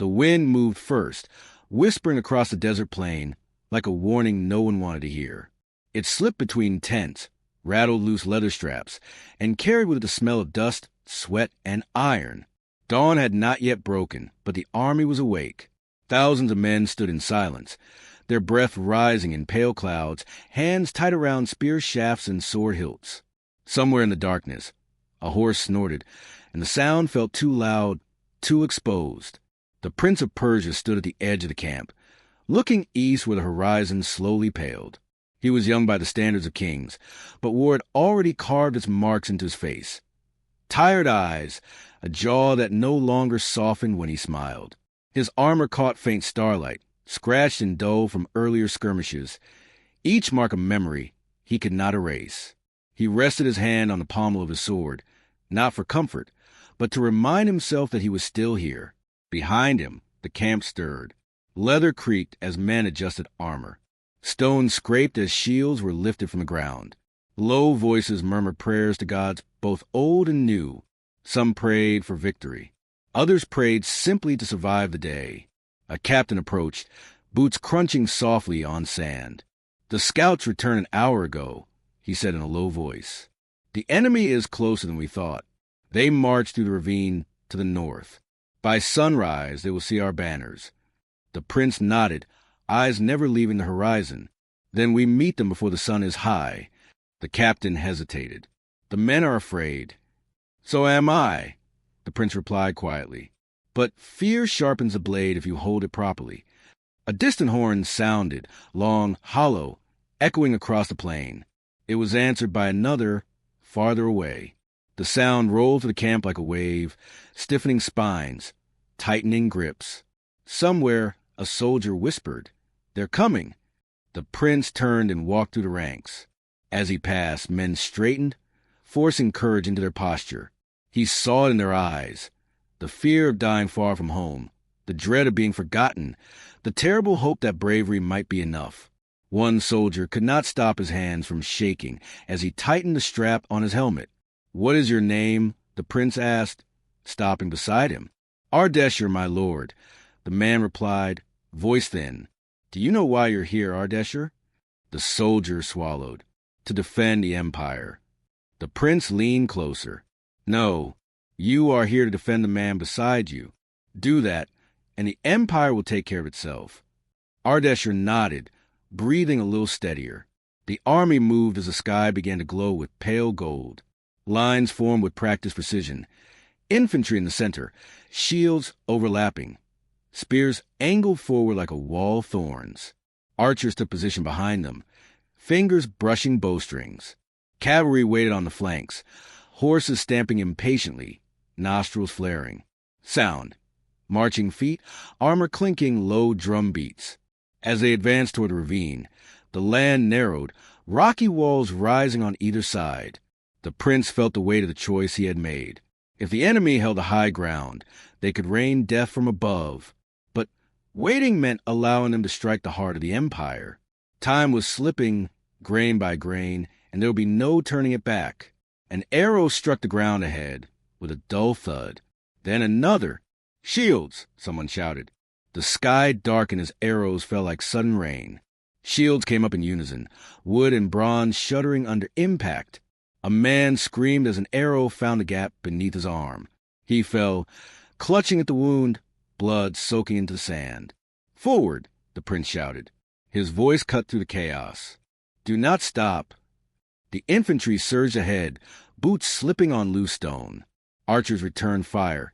The wind moved first, whispering across the desert plain like a warning no one wanted to hear. It slipped between tents, rattled loose leather straps, and carried with it the smell of dust, sweat, and iron. Dawn had not yet broken, but the army was awake. Thousands of men stood in silence, their breath rising in pale clouds, hands tight around spear shafts and sword hilts. Somewhere in the darkness, a horse snorted, and the sound felt too loud, too exposed. The Prince of Persia stood at the edge of the camp, looking east where the horizon slowly paled. He was young by the standards of kings, but war had already carved its marks into his face. Tired eyes, a jaw that no longer softened when he smiled. His armor caught faint starlight, scratched and dull from earlier skirmishes, each mark a memory he could not erase. He rested his hand on the pommel of his sword, not for comfort, but to remind himself that he was still here. Behind him, the camp stirred. Leather creaked as men adjusted armor. Stones scraped as shields were lifted from the ground. Low voices murmured prayers to gods both old and new. Some prayed for victory. Others prayed simply to survive the day. A captain approached, boots crunching softly on sand. "The scouts returned an hour ago," he said in a low voice. "The enemy is closer than we thought. They marched through the ravine to the north. By sunrise, they will see our banners." The prince nodded, eyes never leaving the horizon. "Then we meet them before the sun is high." The captain hesitated. "The men are afraid." "So am I," the prince replied quietly. "But fear sharpens a blade if you hold it properly." A distant horn sounded, long, hollow, echoing across the plain. It was answered by another, farther away. The sound rolled through the camp like a wave, stiffening spines, tightening grips. Somewhere, a soldier whispered, "They're coming." The prince turned and walked through the ranks. As he passed, men straightened, forcing courage into their posture. He saw it in their eyes. The fear of dying far from home, the dread of being forgotten, the terrible hope that bravery might be enough. One soldier could not stop his hands from shaking as he tightened the strap on his helmet. "What is your name?" the prince asked, stopping beside him. "Ardeshir, my lord," the man replied, voice thin. "Do you know why you're here, Ardeshir?" The soldier swallowed. "To defend the empire." The prince leaned closer. "No, you are here to defend the man beside you. Do that, and the empire will take care of itself." Ardeshir nodded, breathing a little steadier. The army moved as the sky began to glow with pale gold. Lines formed with practiced precision. Infantry in the center, shields overlapping. Spears angled forward like a wall of thorns. Archers took position behind them, fingers brushing bowstrings. Cavalry waited on the flanks, horses stamping impatiently, nostrils flaring. Sound. Marching feet, armor clinking low drum beats. As they advanced toward the ravine, the land narrowed, rocky walls rising on either side. The prince felt the weight of the choice he had made. If the enemy held the high ground, they could rain death from above. But waiting meant allowing them to strike the heart of the empire. Time was slipping, grain by grain, and there would be no turning it back. An arrow struck the ground ahead, with a dull thud. Then another. "Shields!" someone shouted. The sky darkened as arrows fell like sudden rain. Shields came up in unison, wood and bronze shuddering under impact. A man screamed as an arrow found a gap beneath his arm. He fell, clutching at the wound, blood soaking into the sand. "Forward!" the prince shouted. His voice cut through the chaos. "Do not stop." The infantry surged ahead, boots slipping on loose stone. Archers returned fire,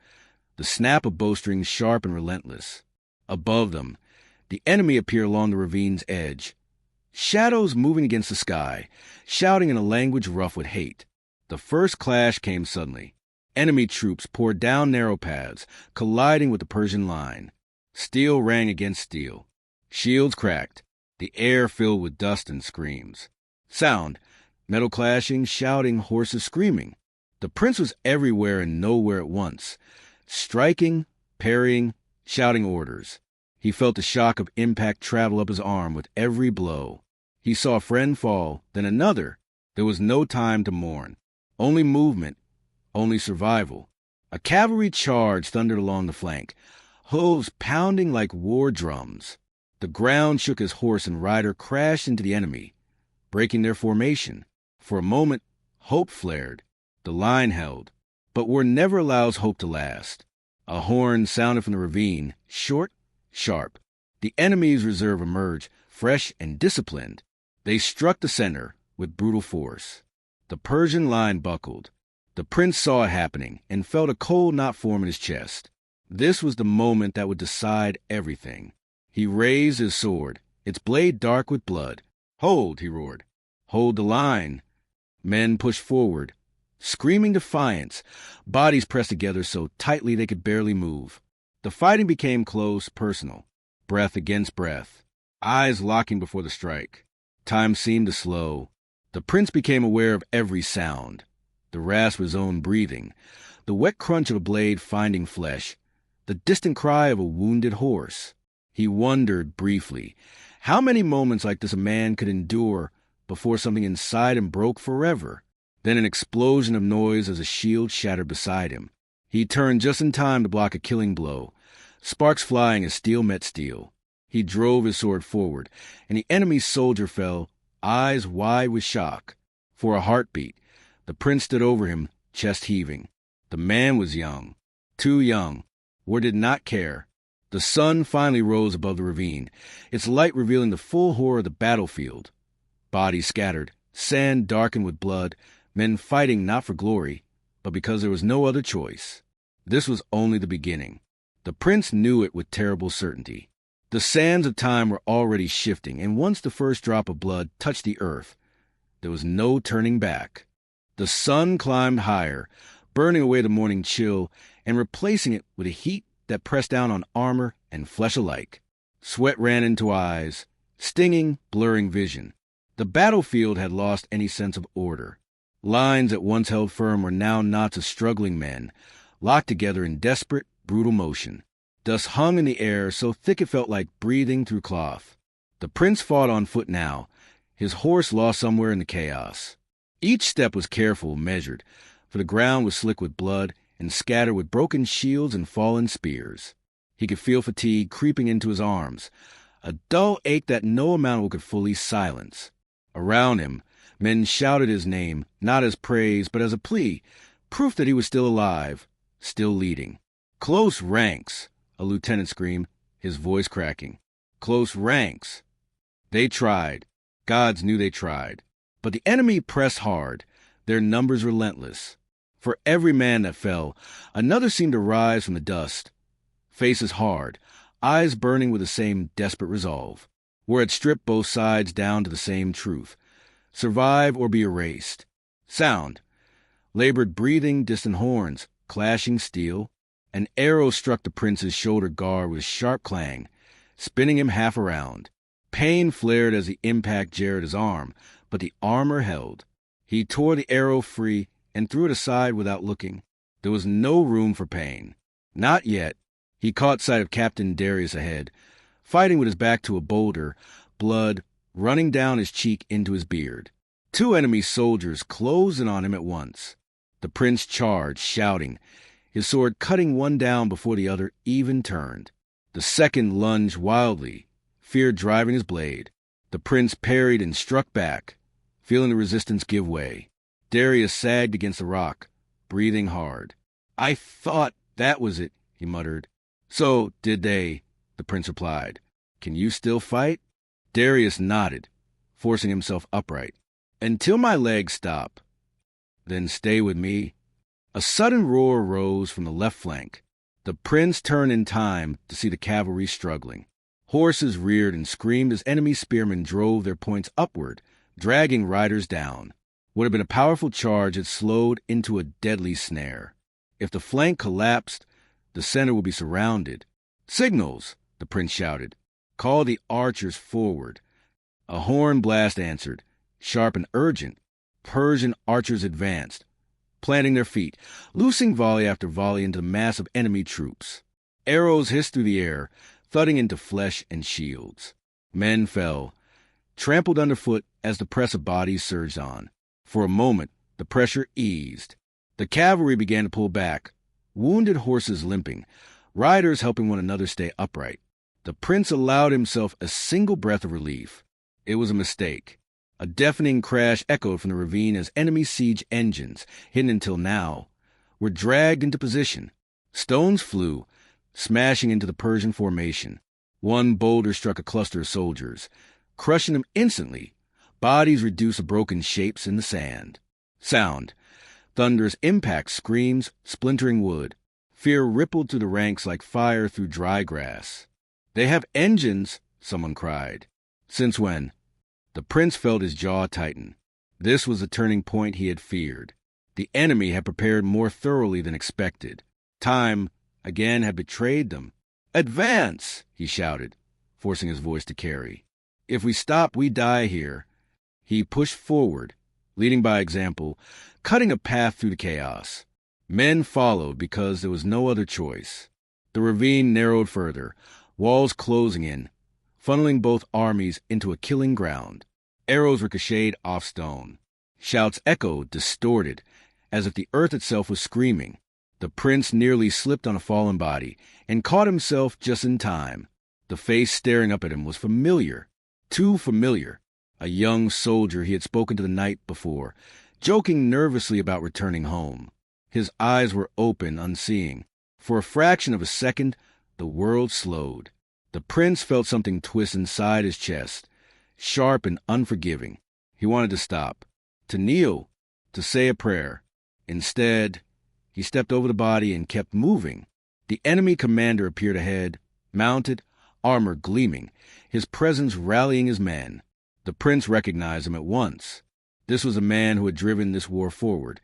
the snap of bowstrings sharp and relentless. Above them, the enemy appeared along the ravine's edge. Shadows moving against the sky, shouting in a language rough with hate. The first clash came suddenly. Enemy troops poured down narrow paths, colliding with the Persian line. Steel rang against steel. Shields cracked, the air filled with dust and screams. Sound, metal clashing, shouting, horses screaming. The prince was everywhere and nowhere at once, striking, parrying, shouting orders. He felt the shock of impact travel up his arm with every blow. He saw a friend fall, then another. There was no time to mourn. Only movement, only survival. A cavalry charge thundered along the flank. hooves pounding like war drums. The ground shook as horse and rider crashed into the enemy, breaking their formation. For a moment, hope flared. The line held, but war never allows hope to last. A horn sounded from the ravine, short, sharp. The enemy's reserve emerged, fresh and disciplined. They struck the center with brutal force. The Persian line buckled. The prince saw it happening and felt a cold knot form in his chest. This was the moment that would decide everything. He raised his sword, its blade dark with blood. "Hold," he roared. "Hold the line." Men pushed forward, screaming defiance, bodies pressed together so tightly they could barely move. The fighting became close, personal, breath against breath, eyes locking before the strike. Time seemed to slow. The prince became aware of every sound, the rasp of his own breathing, the wet crunch of a blade finding flesh, the distant cry of a wounded horse. He wondered briefly how many moments like this a man could endure before something inside him broke forever. Then an explosion of noise as a shield shattered beside him. He turned just in time to block a killing blow, sparks flying as steel met steel. He drove his sword forward, and the enemy's soldier fell, eyes wide with shock. For a heartbeat, the prince stood over him, chest heaving. The man was young, too young. War did not care. The sun finally rose above the ravine, its light revealing the full horror of the battlefield. Bodies scattered, sand darkened with blood, men fighting not for glory, but because there was no other choice. This was only the beginning. The prince knew it with terrible certainty. The sands of time were already shifting, and once the first drop of blood touched the earth, there was no turning back. The sun climbed higher, burning away the morning chill and replacing it with a heat that pressed down on armor and flesh alike. Sweat ran into eyes, stinging, blurring vision. The battlefield had lost any sense of order. Lines that once held firm were now knots of struggling men, locked together in desperate, brutal motion. Dust hung in the air so thick it felt like breathing through cloth. The prince fought on foot now, his horse lost somewhere in the chaos. Each step was careful, measured, for the ground was slick with blood and scattered with broken shields and fallen spears. He could feel fatigue creeping into his arms, a dull ache that no amount could fully silence. Around him, men shouted his name, not as praise, but as a plea, proof that he was still alive, still leading. "Close ranks," a lieutenant screamed, his voice cracking. "Close ranks." They tried. Gods knew they tried. But the enemy pressed hard, their numbers relentless. For every man that fell, another seemed to rise from the dust. Faces hard, eyes burning with the same desperate resolve. War had stripped both sides down to the same truth. Survive or be erased. Sound. Labored breathing, distant horns, clashing steel. An arrow struck the prince's shoulder guard with sharp clang, spinning him half around. Pain flared as the impact jarred his arm, but the armor held. He tore the arrow free and threw it aside without looking. There was no room for pain. Not yet. He caught sight of Captain Darius ahead, fighting with his back to a boulder, blood running down his cheek into his beard. Two enemy soldiers closed in on him at once. The prince charged, shouting, his sword cutting one down before the other even turned. The second lunged wildly, fear driving his blade. The prince parried and struck back, feeling the resistance give way. Darius sagged against the rock, breathing hard. "I thought that was it," he muttered. "So did they," the prince replied. "Can you still fight?" Darius nodded, forcing himself upright. "Until my legs stop." "Then stay with me." A sudden roar rose from the left flank. The prince turned in time to see the cavalry struggling. Horses reared and screamed as enemy spearmen drove their points upward, dragging riders down. Would have been a powerful charge that slowed into a deadly snare. If the flank collapsed, the center would be surrounded. "Signals!" the prince shouted. "Call the archers forward." A horn blast answered, sharp and urgent. Persian archers advanced, planting their feet, loosing volley after volley into the mass of enemy troops. Arrows hissed through the air, thudding into flesh and shields. Men fell, trampled underfoot as the press of bodies surged on. For a moment, the pressure eased. The cavalry began to pull back, wounded horses limping, riders helping one another stay upright. The prince allowed himself a single breath of relief. It was a mistake. A deafening crash echoed from the ravine as enemy siege engines, hidden until now, were dragged into position. Stones flew, smashing into the Persian formation. One boulder struck a cluster of soldiers, crushing them instantly. Bodies reduced to broken shapes in the sand. Sound. Thunderous impact screams, splintering wood. Fear rippled through the ranks like fire through dry grass. "They have engines," someone cried. "Since when?" The prince felt his jaw tighten. This was the turning point he had feared. The enemy had prepared more thoroughly than expected. Time, again, had betrayed them. "Advance!" he shouted, forcing his voice to carry. "If we stop, we die here." He pushed forward, leading by example, cutting a path through the chaos. Men followed because there was no other choice. The ravine narrowed further, walls closing in, funneling both armies into a killing ground. Arrows ricocheted off stone. Shouts echoed, distorted, as if the earth itself was screaming. The prince nearly slipped on a fallen body and caught himself just in time. The face staring up at him was familiar, too familiar. A young soldier he had spoken to the night before, joking nervously about returning home. His eyes were open, unseeing. For a fraction of a second, the world slowed. The prince felt something twist inside his chest, sharp and unforgiving. He wanted to stop, to kneel, to say a prayer. Instead, he stepped over the body and kept moving. The enemy commander appeared ahead, mounted, armor gleaming, his presence rallying his men. The prince recognized him at once. This was a man who had driven this war forward,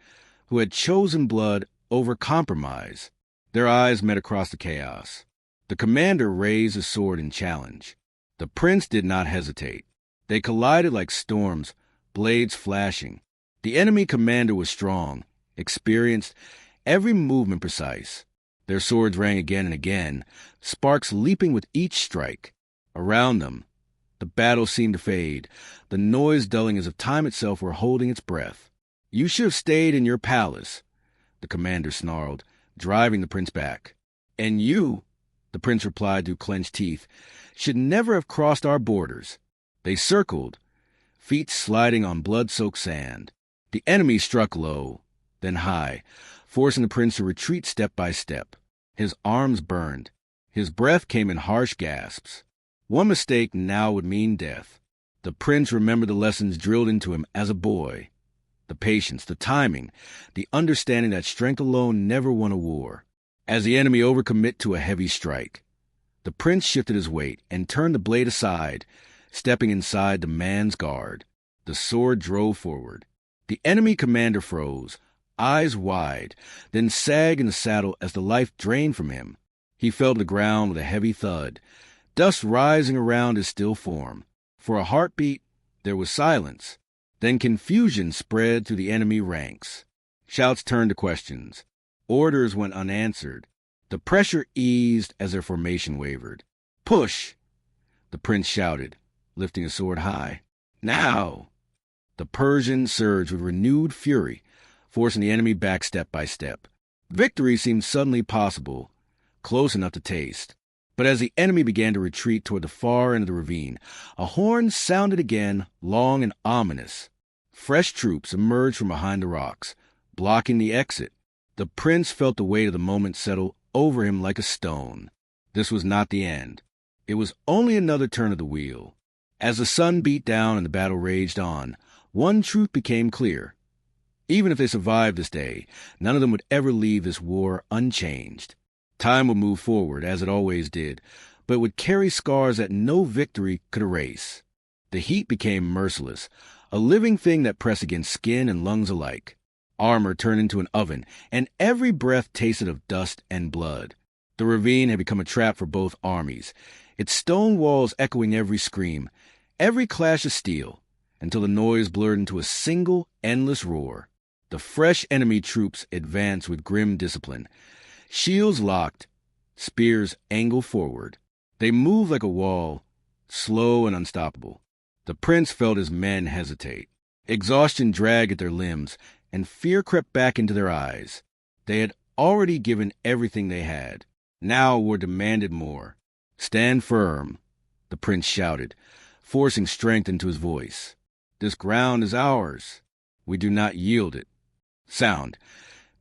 who had chosen blood over compromise. Their eyes met across the chaos. The commander raised his sword in challenge. The prince did not hesitate. They collided like storms, blades flashing. The enemy commander was strong, experienced, every movement precise. Their swords rang again and again, sparks leaping with each strike. Around them, the battle seemed to fade, the noise dulling as if time itself were holding its breath. "You should have stayed in your palace," the commander snarled, driving the prince back. "And you," the prince replied through clenched teeth, "should never have crossed our borders." They circled, feet sliding on blood-soaked sand. The enemy struck low, then high, forcing the prince to retreat step by step. His arms burned. His breath came in harsh gasps. One mistake now would mean death. The prince remembered the lessons drilled into him as a boy. The patience, the timing, the understanding that strength alone never won a war. As the enemy overcommit to a heavy strike, the prince shifted his weight and turned the blade aside, stepping inside the man's guard. The sword drove forward. The enemy commander froze, eyes wide, then sagged in the saddle as the life drained from him. He fell to the ground with a heavy thud, dust rising around his still form. For a heartbeat, there was silence. Then confusion spread through the enemy ranks. Shouts turned to questions. Orders went unanswered. The pressure eased as their formation wavered. "Push!" the prince shouted, lifting his sword high. "Now!" The Persian surged with renewed fury, forcing the enemy back step by step. Victory seemed suddenly possible, close enough to taste. But as the enemy began to retreat toward the far end of the ravine, a horn sounded again, long and ominous. Fresh troops emerged from behind the rocks, blocking the exit. The prince felt the weight of the moment settle over him like a stone. This was not the end. It was only another turn of the wheel. As the sun beat down and the battle raged on, one truth became clear. Even if they survived this day, none of them would ever leave this war unchanged. Time would move forward, as it always did, but it would carry scars that no victory could erase. The heat became merciless, a living thing that pressed against skin and lungs alike. Armor turned into an oven, and every breath tasted of dust and blood. The ravine had become a trap for both armies, its stone walls echoing every scream, every clash of steel, until the noise blurred into a single, endless roar. The fresh enemy troops advanced with grim discipline. Shields locked, spears angled forward. They moved like a wall, slow and unstoppable. The prince felt his men hesitate. Exhaustion dragged at their limbs, and fear crept back into their eyes. They had already given everything they had. Now war demanded more. "Stand firm," the prince shouted, forcing strength into his voice. "This ground is ours. We do not yield it." Sound.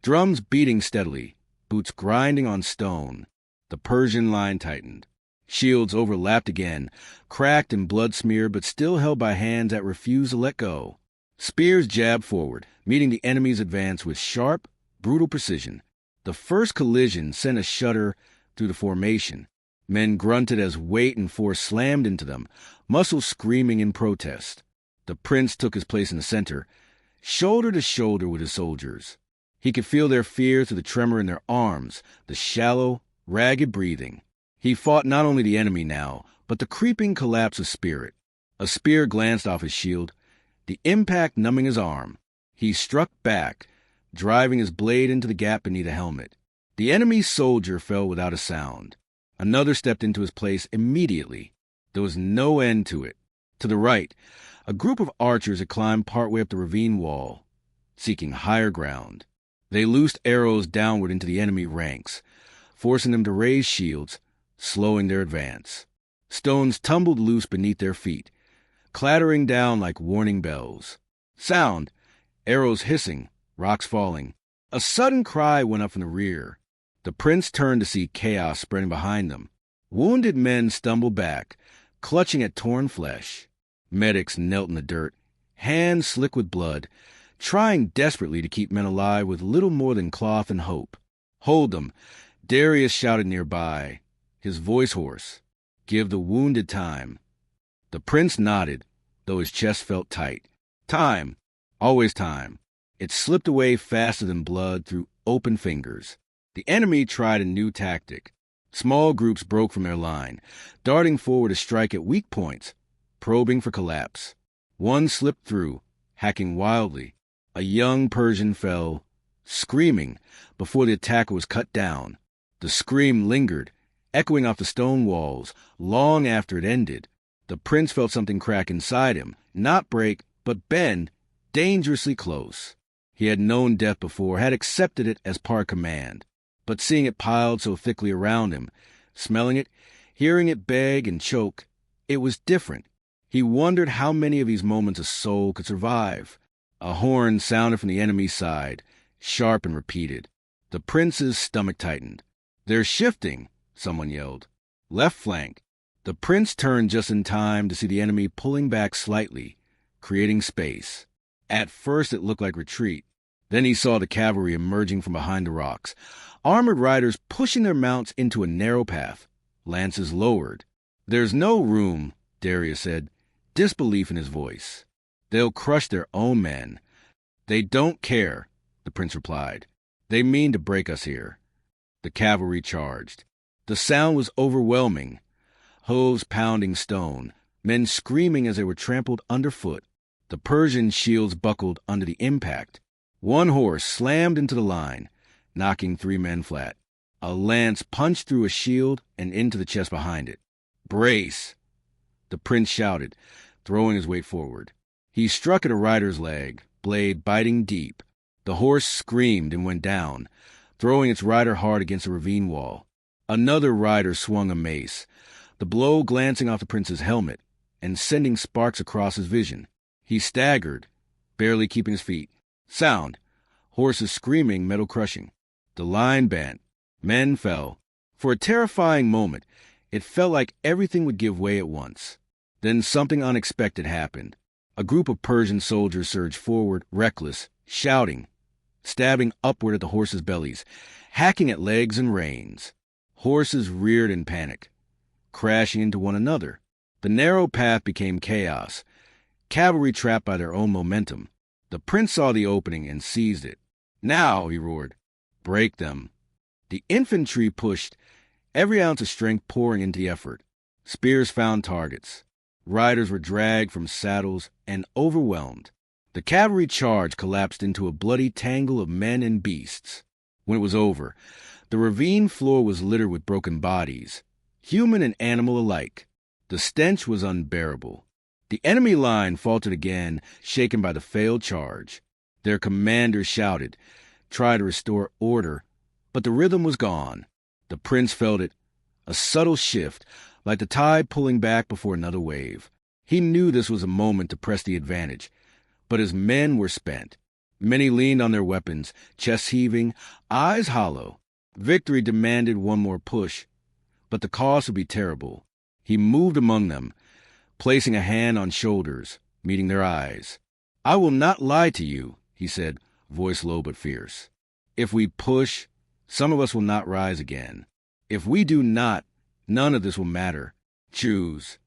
Drums beating steadily, boots grinding on stone. The Persian line tightened. Shields overlapped again, cracked and blood-smeared, but still held by hands that refused to let go. Spears jabbed forward, meeting the enemy's advance with sharp, brutal precision. The first collision sent a shudder through the formation. Men grunted as weight and force slammed into them, muscles screaming in protest. The prince took his place in the center, shoulder to shoulder with his soldiers. He could feel their fear through the tremor in their arms, the shallow, ragged breathing. He fought not only the enemy now, but the creeping collapse of spirit. A spear glanced off his shield, the impact numbing his arm. He struck back, driving his blade into the gap beneath the helmet. The enemy soldier fell without a sound. Another stepped into his place immediately. There was no end to it. To the right, a group of archers had climbed partway up the ravine wall, seeking higher ground. They loosed arrows downward into the enemy ranks, forcing them to raise shields, slowing their advance. Stones tumbled loose beneath their feet, clattering down like warning bells. Sound, arrows hissing, rocks falling. A sudden cry went up from the rear. The prince turned to see chaos spreading behind them. Wounded men stumbled back, clutching at torn flesh. Medics knelt in the dirt, hands slick with blood, trying desperately to keep men alive with little more than cloth and hope. "Hold them," Darius shouted nearby, his voice hoarse. "Give the wounded time." The prince nodded, though his chest felt tight. Time. Always time. It slipped away faster than blood through open fingers. The enemy tried a new tactic. Small groups broke from their line, darting forward to strike at weak points, probing for collapse. One slipped through, hacking wildly. A young Persian fell, screaming, before the attacker was cut down. The scream lingered, echoing off the stone walls, long after it ended. The prince felt something crack inside him, not break, but bend, dangerously close. He had known death before, had accepted it as par command. But seeing it piled so thickly around him, smelling it, hearing it beg and choke, it was different. He wondered how many of these moments a soul could survive. A horn sounded from the enemy's side, sharp and repeated. The prince's stomach tightened. "They're shifting," someone yelled. "Left flank." The prince turned just in time to see the enemy pulling back slightly, creating space. At first it looked like retreat. Then he saw the cavalry emerging from behind the rocks, armored riders pushing their mounts into a narrow path, lances lowered. "There's no room," Darius said, disbelief in his voice. "They'll crush their own men." "They don't care," the prince replied. "They mean to break us here." The cavalry charged. The sound was overwhelming. Hooves pounding stone, men screaming as they were trampled underfoot. The Persian shields buckled under the impact. One horse slammed into the line, knocking 3 men flat. A lance punched through a shield and into the chest behind it. "Brace!" the prince shouted, throwing his weight forward. He struck at a rider's leg, blade biting deep. The horse screamed and went down, throwing its rider hard against a ravine wall. Another rider swung a mace, the blow glancing off the prince's helmet and sending sparks across his vision. He staggered, barely keeping his feet. Sound. Horses screaming, metal crushing. The line bent. Men fell. For a terrifying moment, it felt like everything would give way at once. Then something unexpected happened. A group of Persian soldiers surged forward, reckless, shouting, stabbing upward at the horses' bellies, hacking at legs and reins. Horses reared in panic, crashing into one another. The narrow path became chaos, cavalry trapped by their own momentum. The prince saw the opening and seized it. "Now," he roared, "break them." The infantry pushed, every ounce of strength pouring into the effort. Spears found targets. Riders were dragged from saddles and overwhelmed. The cavalry charge collapsed into a bloody tangle of men and beasts. When it was over, the ravine floor was littered with broken bodies, human and animal alike. The stench was unbearable. The enemy line faltered again, shaken by the failed charge. Their commander shouted, tried to restore order, but the rhythm was gone. The prince felt it, a subtle shift, like the tide pulling back before another wave. He knew this was a moment to press the advantage, but his men were spent. Many leaned on their weapons, chests heaving, eyes hollow. Victory demanded one more push, but the cost would be terrible. He moved among them, placing a hand on shoulders, meeting their eyes. "I will not lie to you," he said, voice low but fierce. "If we push, some of us will not rise again. If we do not, none of this will matter. Choose."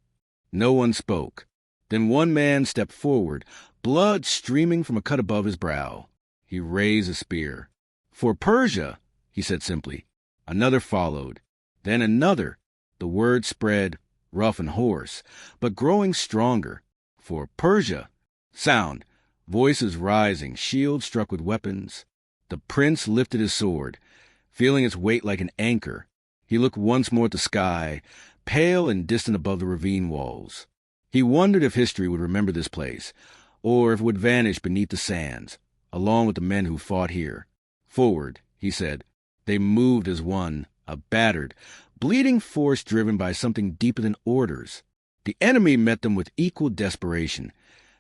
No one spoke. Then one man stepped forward, blood streaming from a cut above his brow. He raised a spear. "For Persia," he said simply. Another followed. Then another. The word spread, rough and hoarse, but growing stronger. "For Persia." Sound. Voices rising, shields struck with weapons. The prince lifted his sword, feeling its weight like an anchor. He looked once more at the sky, pale and distant above the ravine walls. He wondered if history would remember this place, or if it would vanish beneath the sands, along with the men who fought here. "Forward," he said. They moved as one, a battered, bleeding force driven by something deeper than orders. The enemy met them with equal desperation,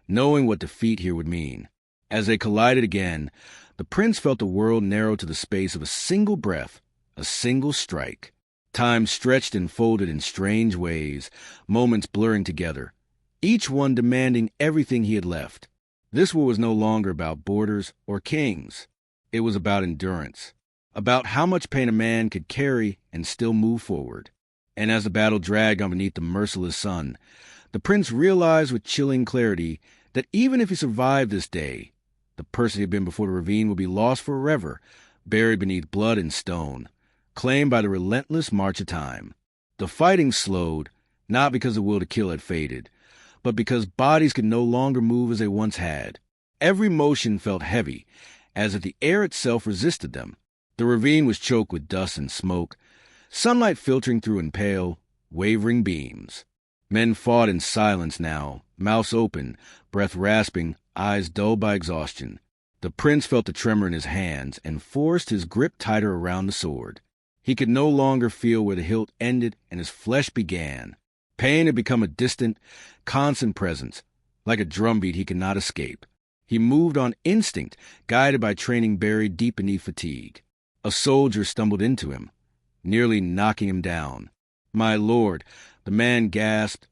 knowing what defeat here would mean. As they collided again, the prince felt the world narrow to the space of a single breath, a single strike. Time stretched and folded in strange ways, moments blurring together, each one demanding everything he had left. This war was no longer about borders or kings. It was about endurance, about how much pain a man could carry and still move forward. And as the battle dragged on beneath the merciless sun, the prince realized with chilling clarity that even if he survived this day, the person he had been before the ravine would be lost forever, buried beneath blood and stone, claimed by the relentless march of time. The fighting slowed, not because the will to kill had faded, but because bodies could no longer move as they once had. Every motion felt heavy, as if the air itself resisted them. The ravine was choked with dust and smoke, sunlight filtering through in pale, wavering beams. Men fought in silence now, mouths open, breath rasping, eyes dulled by exhaustion. The prince felt the tremor in his hands and forced his grip tighter around the sword. He could no longer feel where the hilt ended and his flesh began. Pain had become a distant, constant presence, like a drumbeat he could not escape. He moved on instinct, guided by training buried deep beneath fatigue. A soldier stumbled into him, nearly knocking him down. "My lord," the man gasped.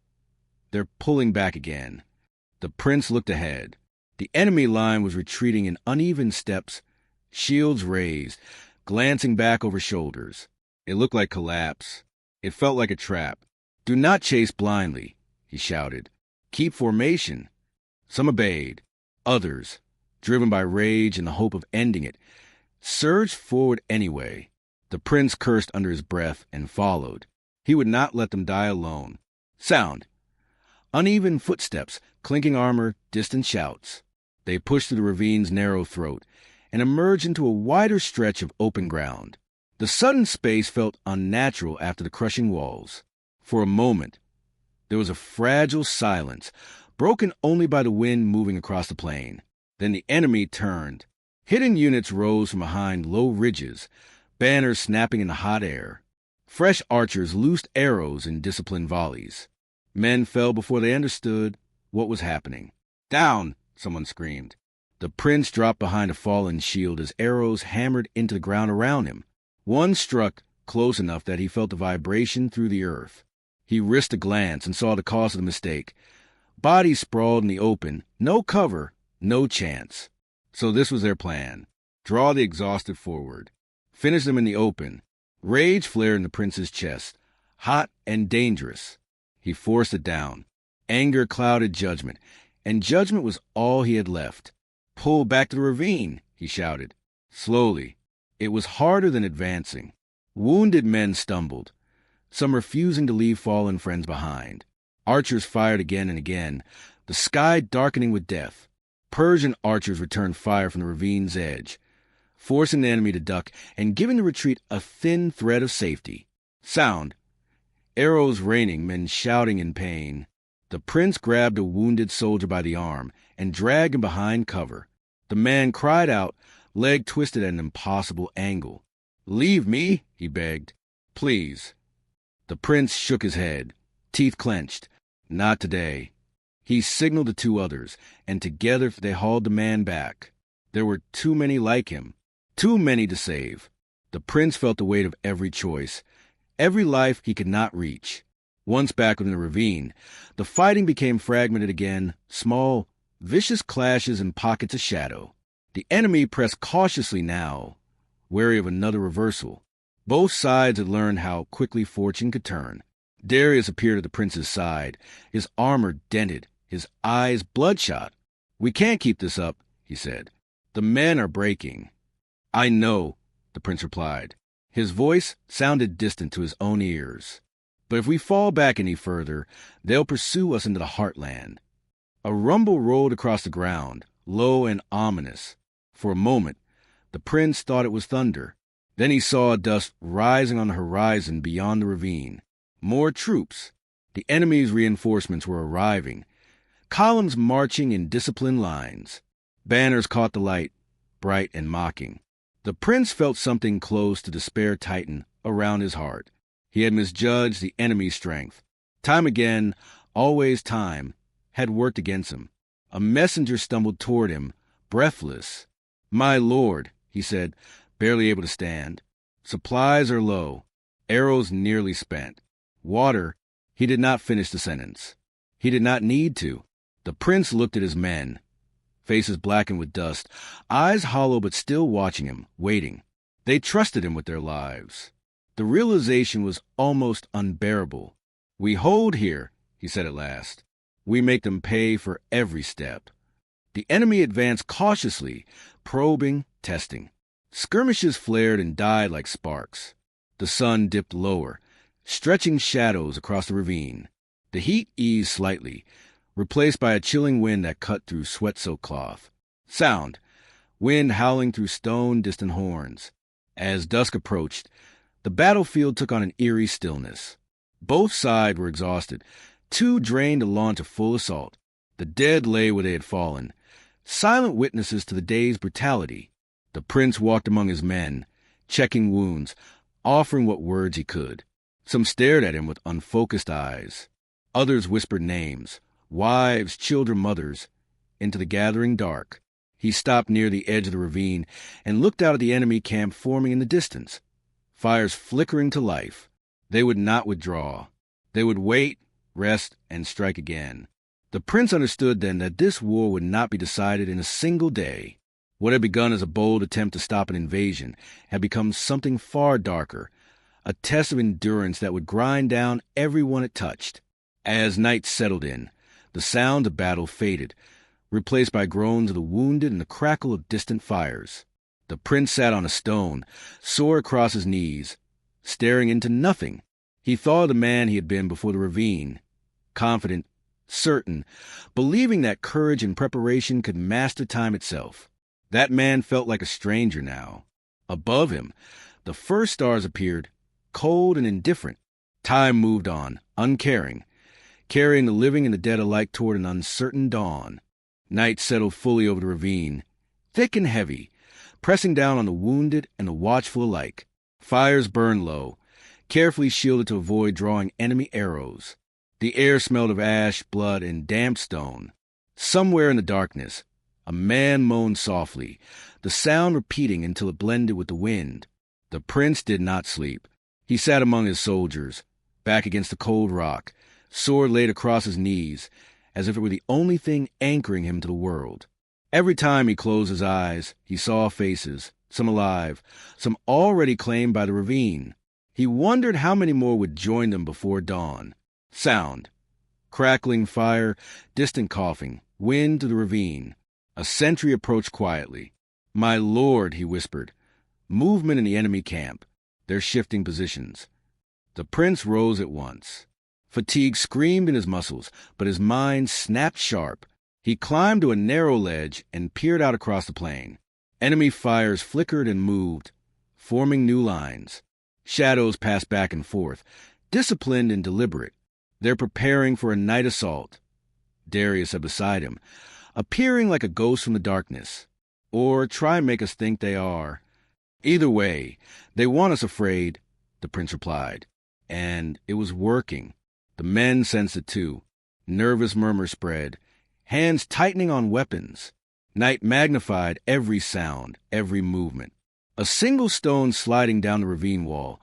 "They're pulling back again." The prince looked ahead. The enemy line was retreating in uneven steps, shields raised, glancing back over shoulders. It looked like collapse. It felt like a trap. "Do not chase blindly," he shouted. "Keep formation." Some obeyed. Others, driven by rage and the hope of ending it, surged forward anyway. The prince cursed under his breath and followed. He would not let them die alone. Sound. Uneven footsteps, clinking armor, distant shouts. They pushed through the ravine's narrow throat and emerged into a wider stretch of open ground. The sudden space felt unnatural after the crushing walls. For a moment, there was a fragile silence, broken only by the wind moving across the plain. Then the enemy turned. Hidden units rose from behind low ridges, banners snapping in the hot air. Fresh archers loosed arrows in disciplined volleys. Men fell before they understood what was happening. "Down!" someone screamed. The prince dropped behind a fallen shield as arrows hammered into the ground around him. One struck close enough that he felt the vibration through the earth. He risked a glance and saw the cause of the mistake. Bodies sprawled in the open, no cover, no chance. So this was their plan. Draw the exhausted forward. Finish them in the open. Rage flared in the prince's chest, hot and dangerous. He forced it down. Anger clouded judgment, and judgment was all he had left. "Pull back to the ravine," he shouted. Slowly. It was harder than advancing. Wounded men stumbled, some refusing to leave fallen friends behind. Archers fired again and again, the sky darkening with death. Persian archers returned fire from the ravine's edge, forcing the enemy to duck and giving the retreat a thin thread of safety. Sound. Arrows raining, men shouting in pain. The prince grabbed a wounded soldier by the arm and dragged him behind cover. The man cried out, leg twisted at an impossible angle. "Leave me," he begged. Please. The prince shook his head, teeth clenched. Not today. He signaled the two others, and together they hauled the man back. There were too many like him, too many to save. The prince felt the weight of every choice, every life he could not reach. Once back within the ravine, the fighting became fragmented again, small, vicious clashes in pockets of shadow. The enemy pressed cautiously now, wary of another reversal. Both sides had learned how quickly fortune could turn. Darius appeared at the prince's side, his armor dented, his eyes bloodshot. "We can't keep this up," he said. "The men are breaking." "I know," the prince replied. His voice sounded distant to his own ears. "But if we fall back any further, they'll pursue us into the heartland." A rumble rolled across the ground, low and ominous. For a moment, the prince thought it was thunder. Then he saw dust rising on the horizon beyond the ravine. More troops. The enemy's reinforcements were arriving. Columns marching in disciplined lines. Banners caught the light, bright and mocking. The prince felt something close to despair tighten around his heart. He had misjudged the enemy's strength. Time again, always time, had worked against him. A messenger stumbled toward him, breathless. "My lord," he said, barely able to stand. "Supplies are low, arrows nearly spent. Water," he did not finish the sentence. He did not need to. The prince looked at his men, faces blackened with dust, eyes hollow but still watching him, waiting. They trusted him with their lives. The realization was almost unbearable. "We hold here," he said at last. "We make them pay for every step." The enemy advanced cautiously, probing, testing. Skirmishes flared and died like sparks. The sun dipped lower, stretching shadows across the ravine. The heat eased slightly, replaced by a chilling wind that cut through sweat-soaked cloth. Sound, wind howling through stone distant horns. As dusk approached, the battlefield took on an eerie stillness. Both sides were exhausted, too drained to launch a full assault. The dead lay where they had fallen, silent witnesses to the day's brutality. The prince walked among his men, checking wounds, offering what words he could. Some stared at him with unfocused eyes. Others whispered names, wives, children, mothers, into the gathering dark. He stopped near the edge of the ravine and looked out at the enemy camp forming in the distance, fires flickering to life. They would not withdraw. They would wait, rest, and strike again. The prince understood then that this war would not be decided in a single day. What had begun as a bold attempt to stop an invasion had become something far darker, a test of endurance that would grind down everyone it touched. As night settled in, the sound of battle faded, replaced by groans of the wounded and the crackle of distant fires. The prince sat on a stone, sore across his knees, staring into nothing. He thought of the man he had been before the ravine, confident, certain, believing that courage and preparation could master time itself. That man felt like a stranger now. Above him, the first stars appeared, cold and indifferent. Time moved on, uncaring, carrying the living and the dead alike toward an uncertain dawn. Night settled fully over the ravine, thick and heavy, pressing down on the wounded and the watchful alike. Fires burned low, carefully shielded to avoid drawing enemy arrows. The air smelled of ash, blood, and damp stone. Somewhere in the darkness, a man moaned softly, the sound repeating until it blended with the wind. The prince did not sleep. He sat among his soldiers, back against the cold rock, sword laid across his knees, as if it were the only thing anchoring him to the world. Every time he closed his eyes, he saw faces, some alive, some already claimed by the ravine. He wondered how many more would join them before dawn. Sound. Crackling fire, distant coughing, wind to the ravine. A sentry approached quietly. "My lord," he whispered. Movement in the enemy camp. They're shifting positions. The prince rose at once. Fatigue screamed in his muscles, but his mind snapped sharp. He climbed to a narrow ledge and peered out across the plain. Enemy fires flickered and moved, forming new lines. Shadows passed back and forth, disciplined and deliberate. They're preparing for a night assault. Darius sat beside him, appearing like a ghost from the darkness. Or try and make us think they are. Either way, they want us afraid. the prince replied. And it was working. The men sensed it too. Nervous murmurs spread, hands tightening on weapons. Night magnified every sound, every movement. A single stone sliding down the ravine wall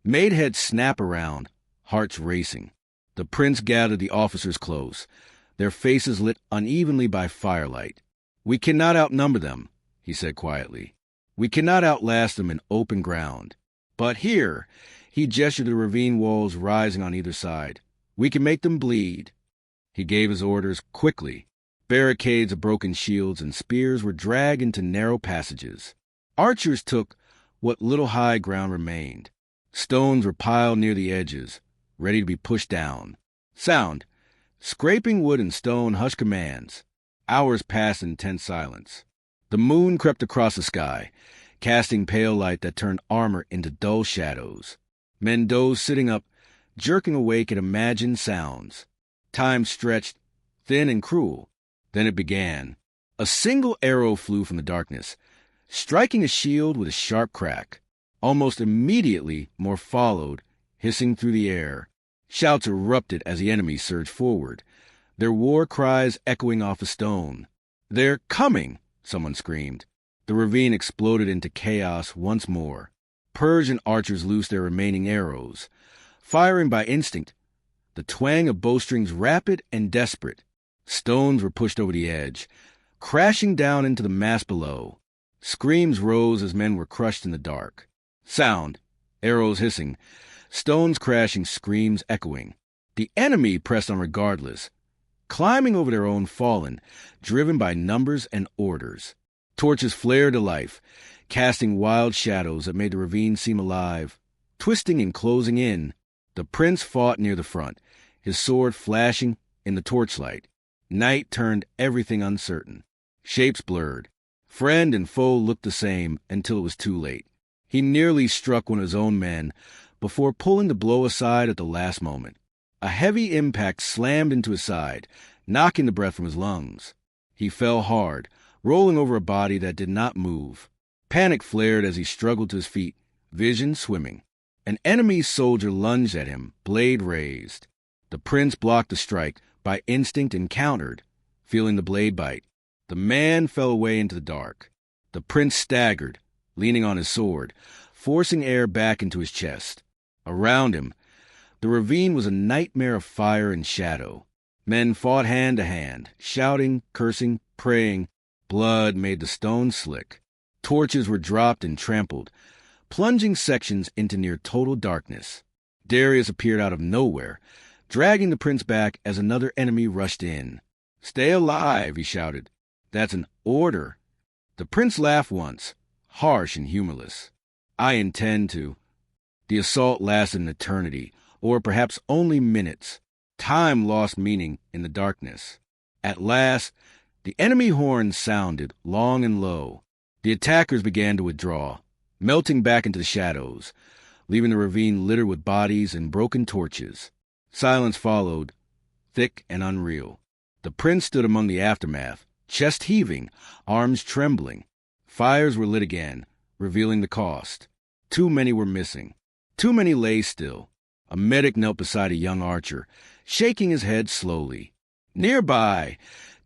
made heads snap around, hearts racing. The prince gathered the officers close, their faces lit unevenly by firelight. "We cannot outnumber them," he said quietly. "We cannot outlast them in open ground. But here," he gestured to the ravine walls rising on either side, "we can make them bleed." He gave his orders quickly. Barricades of broken shields and spears were dragged into narrow passages. Archers took what little high ground remained. Stones were piled near the edges, ready to be pushed down. Sound, scraping wood and stone, hushed commands. Hours passed in tense silence. The moon crept across the sky, casting pale light that turned armor into dull shadows. Men dozed sitting up, jerking awake at imagined sounds. Time stretched, thin and cruel. Then it began. A single arrow flew from the darkness, striking a shield with a sharp crack. Almost immediately, more followed, hissing through the air. Shouts erupted as the enemy surged forward, their war cries echoing off the stone. "They're coming!" someone screamed. The ravine exploded into chaos once more. Persian archers loosed their remaining arrows, firing by instinct, the twang of bowstrings rapid and desperate. Stones were pushed over the edge, crashing down into the mass below. Screams rose as men were crushed in the dark. Sound, arrows hissing, stones crashing, screams echoing. The enemy pressed on regardless, climbing over their own fallen, driven by numbers and orders. Torches flared to life, casting wild shadows that made the ravine seem alive. Twisting and closing in, the prince fought near the front, his sword flashing in the torchlight. Night turned everything uncertain. Shapes blurred. Friend and foe looked the same until it was too late. He nearly struck one of his own men before pulling the blow aside at the last moment. A heavy impact slammed into his side, knocking the breath from his lungs. He fell hard, rolling over a body that did not move. Panic flared as he struggled to his feet, vision swimming. An enemy soldier lunged at him, blade raised. The prince blocked the strike, by instinct and countered, feeling the blade bite. The man fell away into the dark. The prince staggered, leaning on his sword, forcing air back into his chest. Around him, the ravine was a nightmare of fire and shadow. Men fought hand to hand, shouting, cursing, praying. Blood made the stones slick. Torches were dropped and trampled, plunging sections into near total darkness. Darius appeared out of nowhere, dragging the prince back as another enemy rushed in. "Stay alive," he shouted. "That's an order." The prince laughed once, harsh and humorless. "I intend to." The assault lasted an eternity, or perhaps only minutes. Time lost meaning in the darkness. At last, the enemy horns sounded long and low. The attackers began to withdraw, melting back into the shadows, leaving the ravine littered with bodies and broken torches. Silence followed, thick and unreal. The prince stood among the aftermath, chest heaving, arms trembling. Fires were lit again, revealing the cost. Too many were missing. Too many lay still. A medic knelt beside a young archer, shaking his head slowly. Nearby,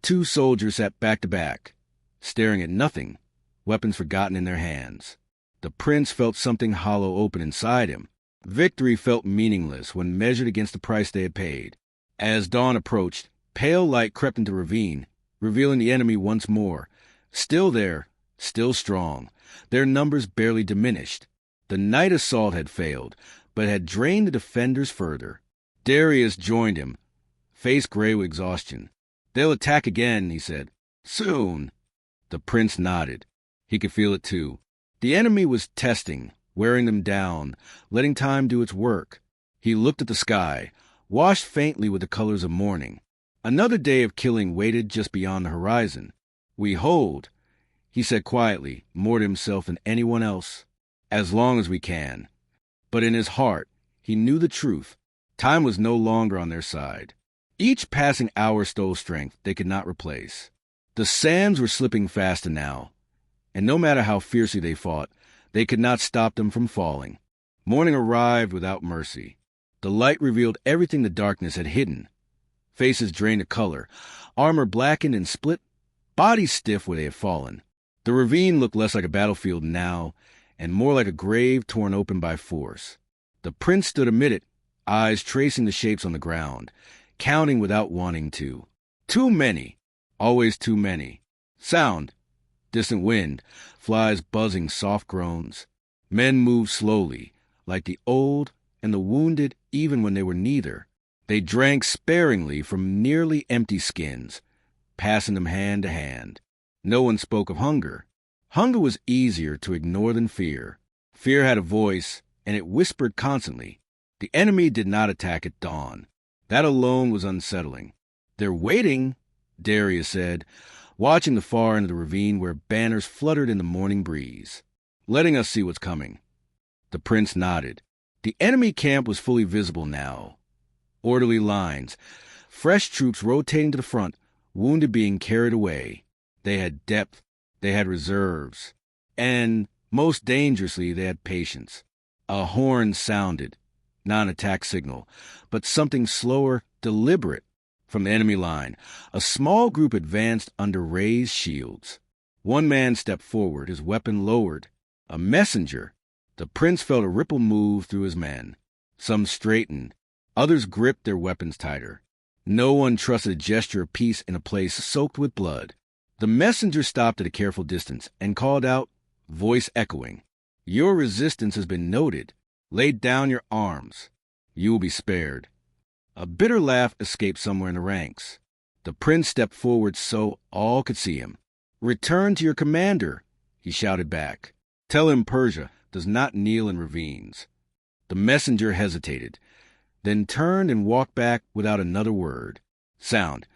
2 soldiers sat back to back, staring at nothing, weapons forgotten in their hands. The prince felt something hollow open inside him. Victory felt meaningless when measured against the price they had paid. As dawn approached, pale light crept into the ravine, revealing the enemy once more. Still there, still strong, their numbers barely diminished. The night assault had failed, but had drained the defenders further. Darius joined him, face gray with exhaustion. "They'll attack again," he said. "Soon." The prince nodded. He could feel it too. The enemy was testing, wearing them down, letting time do its work. He looked at the sky, washed faintly with the colors of morning. Another day of killing waited just beyond the horizon. "We hold," he said quietly, more to himself than anyone else, "as long as we can." But in his heart, he knew the truth. Time was no longer on their side. Each passing hour stole strength they could not replace. The sands were slipping faster now, and no matter how fiercely they fought, they could not stop them from falling. Morning arrived without mercy. The light revealed everything the darkness had hidden. Faces drained of color, armor blackened and split, bodies stiff where they had fallen. The ravine looked less like a battlefield now, and more like a grave torn open by force. The prince stood amid it, eyes tracing the shapes on the ground, counting without wanting to. Too many. Always too many. Sound. Distant wind. Flies buzzing soft groans. Men moved slowly, like the old and the wounded even when they were neither. They drank sparingly from nearly empty skins, passing them hand to hand. No one spoke of hunger. Hunger was easier to ignore than fear. Fear had a voice, and it whispered constantly. The enemy did not attack at dawn. That alone was unsettling. "They're waiting," Darius said, watching the far end of the ravine where banners fluttered in the morning breeze. "Letting us see what's coming." The prince nodded. The enemy camp was fully visible now. Orderly lines, fresh troops rotating to the front, wounded being carried away. They had depth, they had reserves, and, most dangerously, they had patience. A horn sounded, not an attack signal, but something slower, deliberate. From the enemy line, a small group advanced under raised shields. One man stepped forward, his weapon lowered. A messenger. The prince felt a ripple move through his men. Some straightened. Others gripped their weapons tighter. No one trusted a gesture of peace in a place soaked with blood. The messenger stopped at a careful distance and called out, voice echoing, "Your resistance has been noted. Lay down your arms. You will be spared." A bitter laugh escaped somewhere in the ranks. The prince stepped forward so all could see him. "Return to your commander," he shouted back. "Tell him Persia does not kneel in ravines." The messenger hesitated, then turned and walked back without another word. Sound.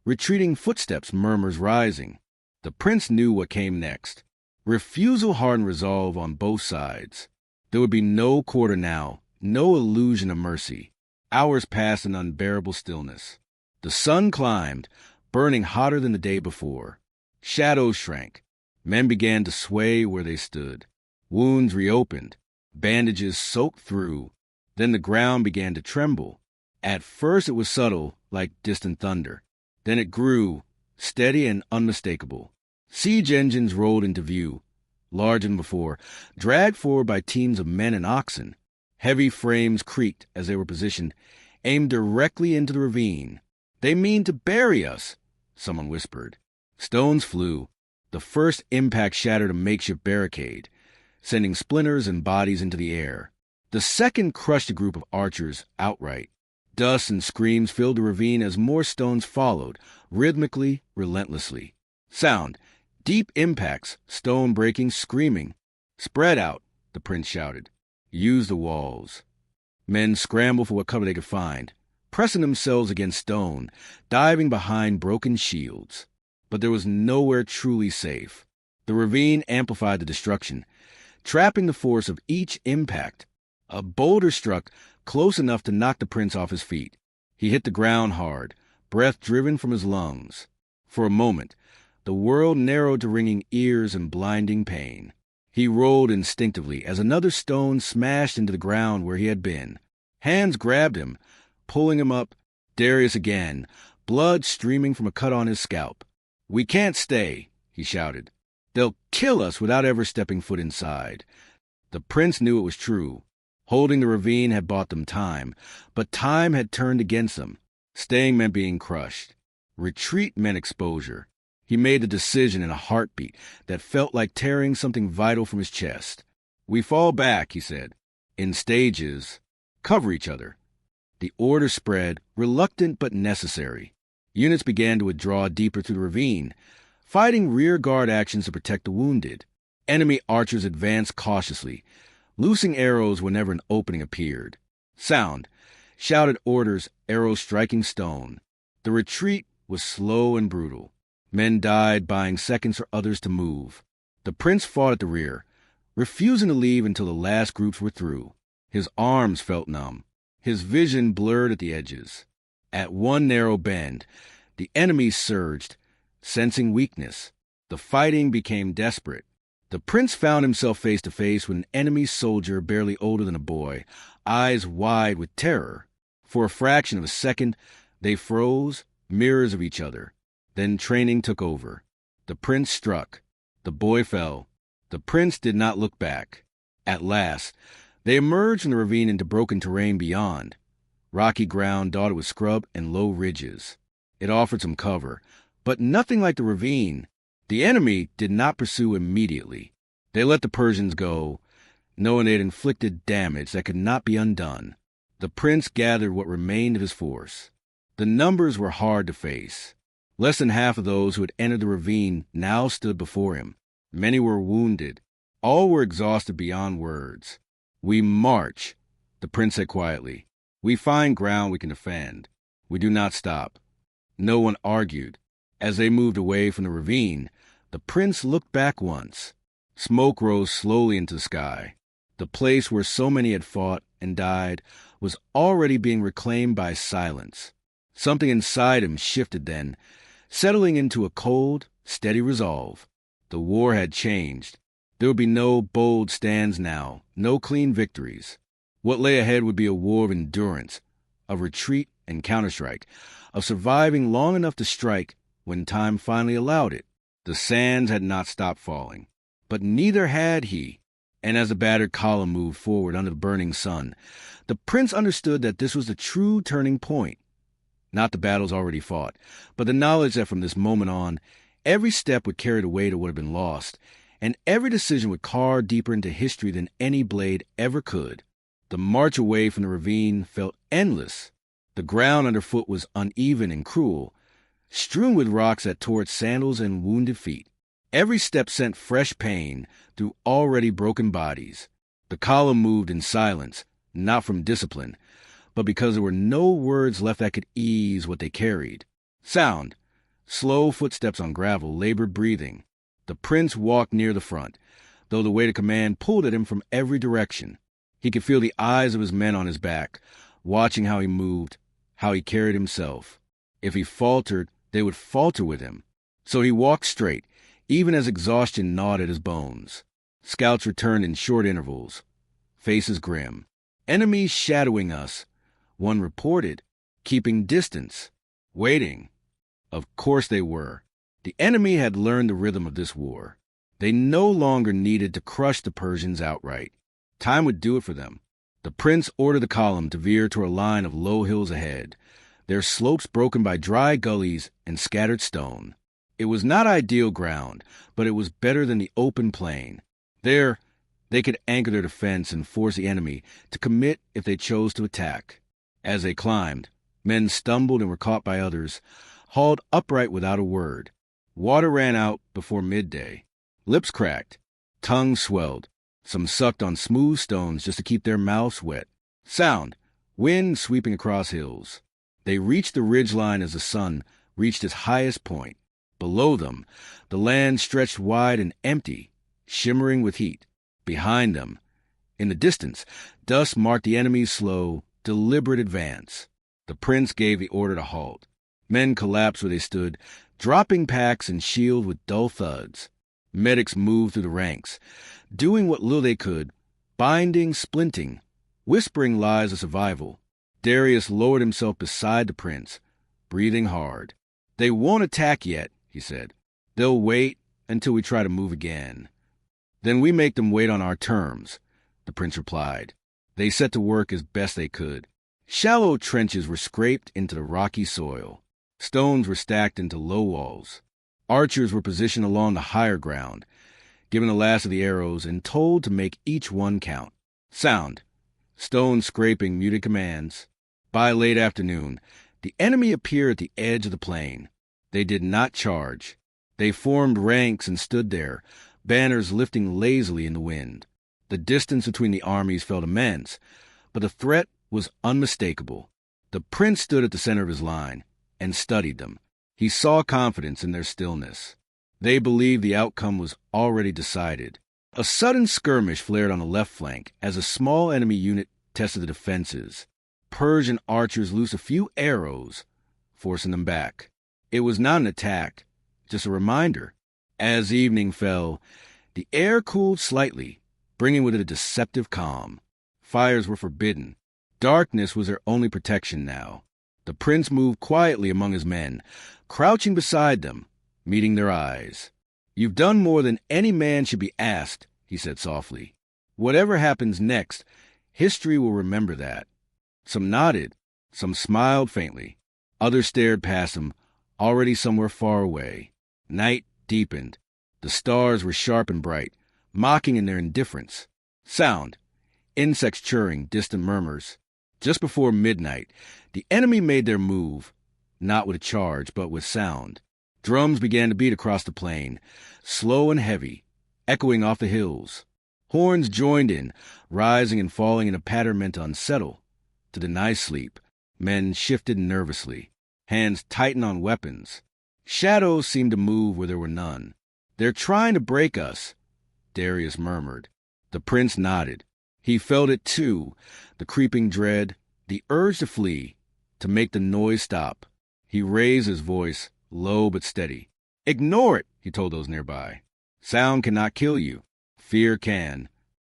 Retreating footsteps, murmurs rising. The prince knew what came next. Refusal hardened resolve on both sides. There would be no quarter now, no illusion of mercy. Hours passed in unbearable stillness. The sun climbed, burning hotter than the day before. Shadows shrank. Men began to sway where they stood. Wounds reopened. Bandages soaked through. Then the ground began to tremble. At first it was subtle, like distant thunder. Then it grew, steady and unmistakable. Siege engines rolled into view, larger than before, dragged forward by teams of men and oxen. Heavy frames creaked as they were positioned, aimed directly into the ravine. "They mean to bury us," someone whispered. Stones flew. The first impact shattered a makeshift barricade, sending splinters and bodies into the air. The second crushed a group of archers outright. Dust and screams filled the ravine as more stones followed, rhythmically, relentlessly. Sound. Deep impacts, stone breaking, screaming. "Spread out," the prince shouted. "Use the walls." Men scrambled for what cover they could find, pressing themselves against stone, diving behind broken shields. But there was nowhere truly safe. The ravine amplified the destruction, trapping the force of each impact. A boulder struck close enough to knock the prince off his feet. He hit the ground hard, breath driven from his lungs. For a moment, the world narrowed to ringing ears and blinding pain. He rolled instinctively as another stone smashed into the ground where he had been. Hands grabbed him, pulling him up. Darius again, blood streaming from a cut on his scalp. "We can't stay," he shouted. "They'll kill us without ever stepping foot inside." The prince knew it was true. Holding the ravine had bought them time, but time had turned against them. Staying meant being crushed. Retreat meant exposure. He made the decision in a heartbeat that felt like tearing something vital from his chest. "We fall back," he said. "In stages. Cover each other." The order spread, reluctant but necessary. Units began to withdraw deeper through the ravine, fighting rear guard actions to protect the wounded. Enemy archers advanced cautiously, loosing arrows whenever an opening appeared. Sound. Shouted orders, arrows striking stone. The retreat was slow and brutal. Men died, buying seconds for others to move. The prince fought at the rear, refusing to leave until the last groups were through. His arms felt numb. His vision blurred at the edges. At one narrow bend, the enemy surged, sensing weakness. The fighting became desperate. The prince found himself face to face with an enemy soldier barely older than a boy, eyes wide with terror. For a fraction of a second, they froze, mirrors of each other. Then training took over. The prince struck. The boy fell. The prince did not look back. At last, they emerged from the ravine into broken terrain beyond. Rocky ground dotted with scrub and low ridges. It offered some cover, but nothing like the ravine. The enemy did not pursue immediately. They let the Persians go, knowing they had inflicted damage that could not be undone. The prince gathered what remained of his force. The numbers were hard to face. Less than half of those who had entered the ravine now stood before him. Many were wounded. All were exhausted beyond words. "We march," the prince said quietly. "We find ground we can defend. We do not stop." No one argued. As they moved away from the ravine, the prince looked back once. Smoke rose slowly into the sky. The place where so many had fought and died was already being reclaimed by silence. Something inside him shifted then, settling into a cold, steady resolve. The war had changed. There would be no bold stands now, no clean victories. What lay ahead would be a war of endurance, of retreat and counterstrike, of surviving long enough to strike when time finally allowed it. The sands had not stopped falling, but neither had he. And as the battered column moved forward under the burning sun, the prince understood that this was the true turning point. Not the battles already fought, but the knowledge that from this moment on, every step would carry the weight of what had been lost, and every decision would carve deeper into history than any blade ever could. The march away from the ravine felt endless. The ground underfoot was uneven and cruel, strewn with rocks that tore at sandals and wounded feet. Every step sent fresh pain through already broken bodies. The column moved in silence, not from discipline, but because there were no words left that could ease what they carried. Sound. Slow footsteps on gravel, labored breathing. The prince walked near the front, though the weight of command pulled at him from every direction. He could feel the eyes of his men on his back, watching how he moved, how he carried himself. If he faltered, they would falter with him. So he walked straight, even as exhaustion gnawed at his bones. Scouts returned in short intervals, faces grim. "Enemies shadowing us," one reported, "keeping distance, waiting." Of course they were. The enemy had learned the rhythm of this war. They no longer needed to crush the Persians outright. Time would do it for them. The prince ordered the column to veer toward a line of low hills ahead, their slopes broken by dry gullies and scattered stone. It was not ideal ground, but it was better than the open plain. There, they could anchor their defense and force the enemy to commit if they chose to attack. As they climbed, men stumbled and were caught by others, hauled upright without a word. Water ran out before midday. Lips cracked. Tongues swelled. Some sucked on smooth stones just to keep their mouths wet. Sound. Wind sweeping across hills. They reached the ridgeline as the sun reached its highest point. Below them, the land stretched wide and empty, shimmering with heat. Behind them, in the distance, dust marked the enemy's slow, deliberate advance. The prince gave the order to halt. Men collapsed where they stood, dropping packs and shields with dull thuds. Medics moved through the ranks, doing what little they could, binding, splinting, whispering lies of survival. Darius lowered himself beside the prince, breathing hard. "They won't attack yet," he said. "They'll wait until we try to move again." "Then we make them wait on our terms," the prince replied. They set to work as best they could. Shallow trenches were scraped into the rocky soil. Stones were stacked into low walls. Archers were positioned along the higher ground, given the last of the arrows and told to make each one count. Sound. Stone scraping muted commands. By late afternoon, the enemy appeared at the edge of the plain. They did not charge. They formed ranks and stood there, banners lifting lazily in the wind. The distance between the armies felt immense, but the threat was unmistakable. The prince stood at the center of his line and studied them. He saw confidence in their stillness. They believed the outcome was already decided. A sudden skirmish flared on the left flank as a small enemy unit tested the defenses. Persian archers loosed a few arrows, forcing them back. It was not an attack, just a reminder. As evening fell, The air cooled slightly, bringing with it a deceptive calm. Fires were forbidden. Darkness was their only protection now. The prince moved quietly among his men, crouching beside them, meeting their eyes. "You've done more than any man should be asked," he said softly. "Whatever happens next, history will remember that." Some nodded, some smiled faintly. Others stared past him, already somewhere far away. Night deepened. The stars were sharp and bright, mocking in their indifference. Sound. Insects chirring, distant murmurs. Just before midnight, the enemy made their move, not with a charge, but with sound. Drums began to beat across the plain, slow and heavy, echoing off the hills. Horns joined in, rising and falling in a pattern meant to unsettle, to deny sleep. Men shifted nervously, hands tightened on weapons. Shadows seemed to move where there were none. "They're trying to break us," Darius murmured. The prince nodded. He felt it too, the creeping dread, the urge to flee, to make the noise stop. He raised his voice, low but steady. "Ignore it," he told those nearby. "Sound cannot kill you. Fear can."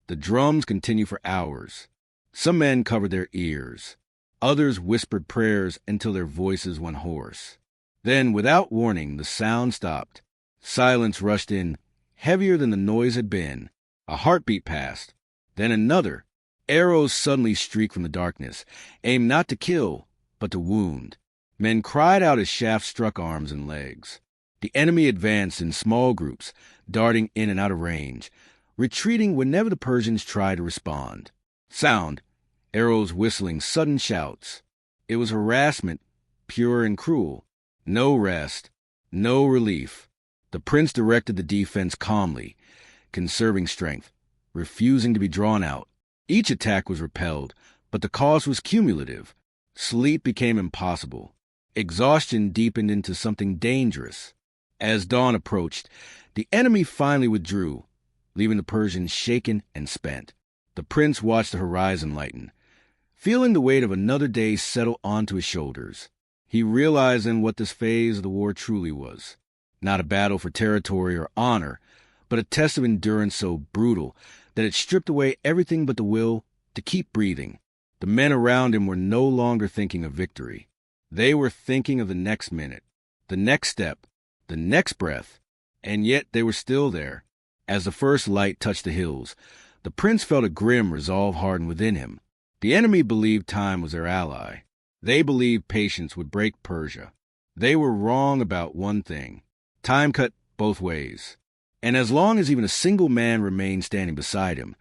The drums continued for hours. Some men covered their ears. Others whispered prayers until their voices went hoarse. Then, without warning, the sound stopped. Silence rushed in, heavier than the noise had been. A heartbeat passed. Then another. Arrows suddenly streaked from the darkness, aimed not to kill, but to wound. Men cried out as shafts struck arms and legs. The enemy advanced in small groups, darting in and out of range, retreating whenever the Persians tried to respond. Sound. Arrows whistling, sudden shouts. It was harassment, pure and cruel. No rest, no relief. The prince directed the defense calmly, conserving strength, refusing to be drawn out. Each attack was repelled, but the cost was cumulative. Sleep became impossible. Exhaustion deepened into something dangerous. As dawn approached, the enemy finally withdrew, leaving the Persians shaken and spent. The prince watched the horizon lighten, feeling the weight of another day settle onto his shoulders. He realized then what this phase of the war truly was. Not a battle for territory or honor, but a test of endurance so brutal that it stripped away everything but the will to keep breathing. The men around him were no longer thinking of victory. They were thinking of the next minute, the next step, the next breath, and yet they were still there. As the first light touched the hills, the prince felt a grim resolve harden within him. The enemy believed time was their ally. They believed patience would break Persia. They were wrong about one thing. Time cut both ways. And as long as even a single man remained standing beside him,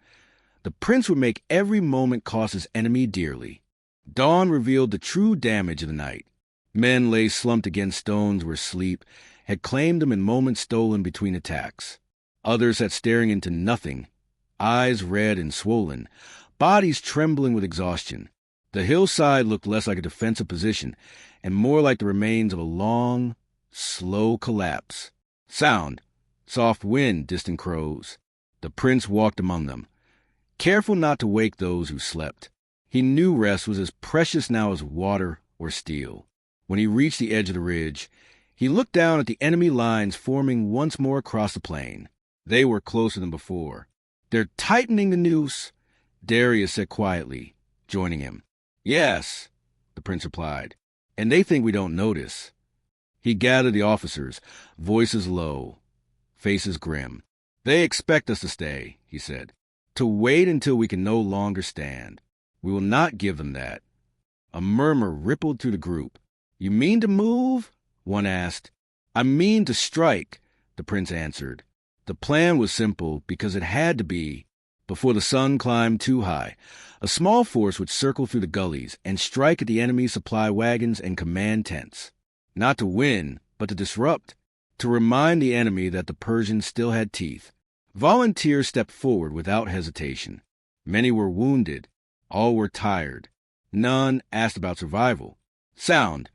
the prince would make every moment cost his enemy dearly. Dawn revealed the true damage of the night. Men lay slumped against stones where sleep had claimed them in moments stolen between attacks. Others sat staring into nothing, eyes red and swollen, bodies trembling with exhaustion. The hillside looked less like a defensive position and more like the remains of a long, slow collapse. Sound. Soft wind, distant crows. The prince walked among them, careful not to wake those who slept. He knew rest was as precious now as water or steel. When he reached the edge of the ridge, he looked down at the enemy lines forming once more across the plain. They were closer than before. "They're tightening the noose," Darius said quietly, joining him. "Yes," the prince replied, "and they think we don't notice." He gathered the officers, voices low, faces grim. "They expect us to stay," he said, "to wait until we can no longer stand. We will not give them that." A murmur rippled through the group. "You mean to move?" one asked. "I mean to strike," the prince answered. The plan was simple because it had to be. Before the sun climbed too high, a small force would circle through the gullies and strike at the enemy's supply wagons and command tents. Not to win, but to disrupt, to remind the enemy that the Persians still had teeth. Volunteers stepped forward without hesitation. Many were wounded. All were tired. None asked about survival. Sound.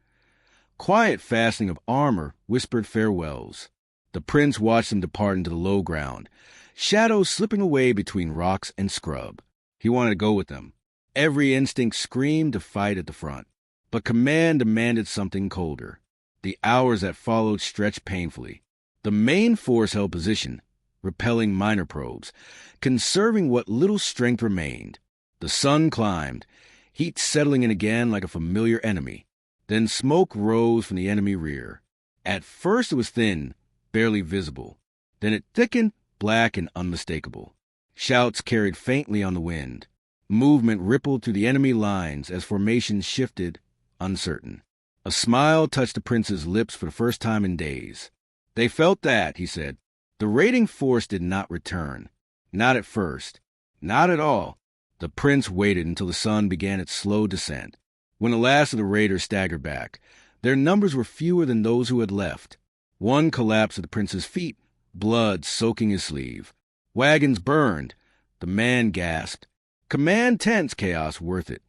Quiet fastening of armor whispered farewells. The prince watched them depart into the low ground, shadows slipping away between rocks and scrub. He wanted to go with them. Every instinct screamed to fight at the front. But command demanded something colder. The hours that followed stretched painfully. The main force held position, repelling minor probes, conserving what little strength remained. The sun climbed, heat settling in again like a familiar enemy. Then smoke rose from the enemy rear. At first it was thin, barely visible. Then it thickened, black and unmistakable. Shouts carried faintly on the wind. Movement rippled through the enemy lines as formations shifted, uncertain. A smile touched the prince's lips for the first time in days. "They felt that," he said. "The raiding force did not return. Not at first. Not at all." The prince waited until the sun began its slow descent. When the last of the raiders staggered back, their numbers were fewer than those who had left. One collapsed at the prince's feet, blood soaking his sleeve. Wagons burned. The man gasped. "Command tents, Chaos, worth it."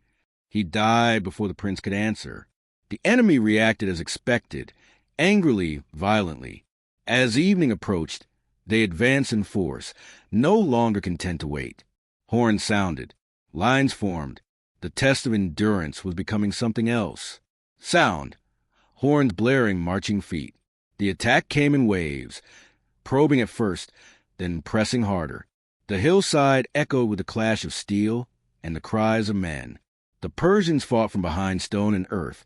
He died before the prince could answer. The enemy reacted as expected, angrily, violently. As evening approached, they advanced in force, no longer content to wait. Horns sounded. Lines formed. The test of endurance was becoming something else. Sound. Horns blaring marching feet. The attack came in waves, probing at first, then pressing harder. The hillside echoed with the clash of steel and the cries of men. The Persians fought from behind stone and earth,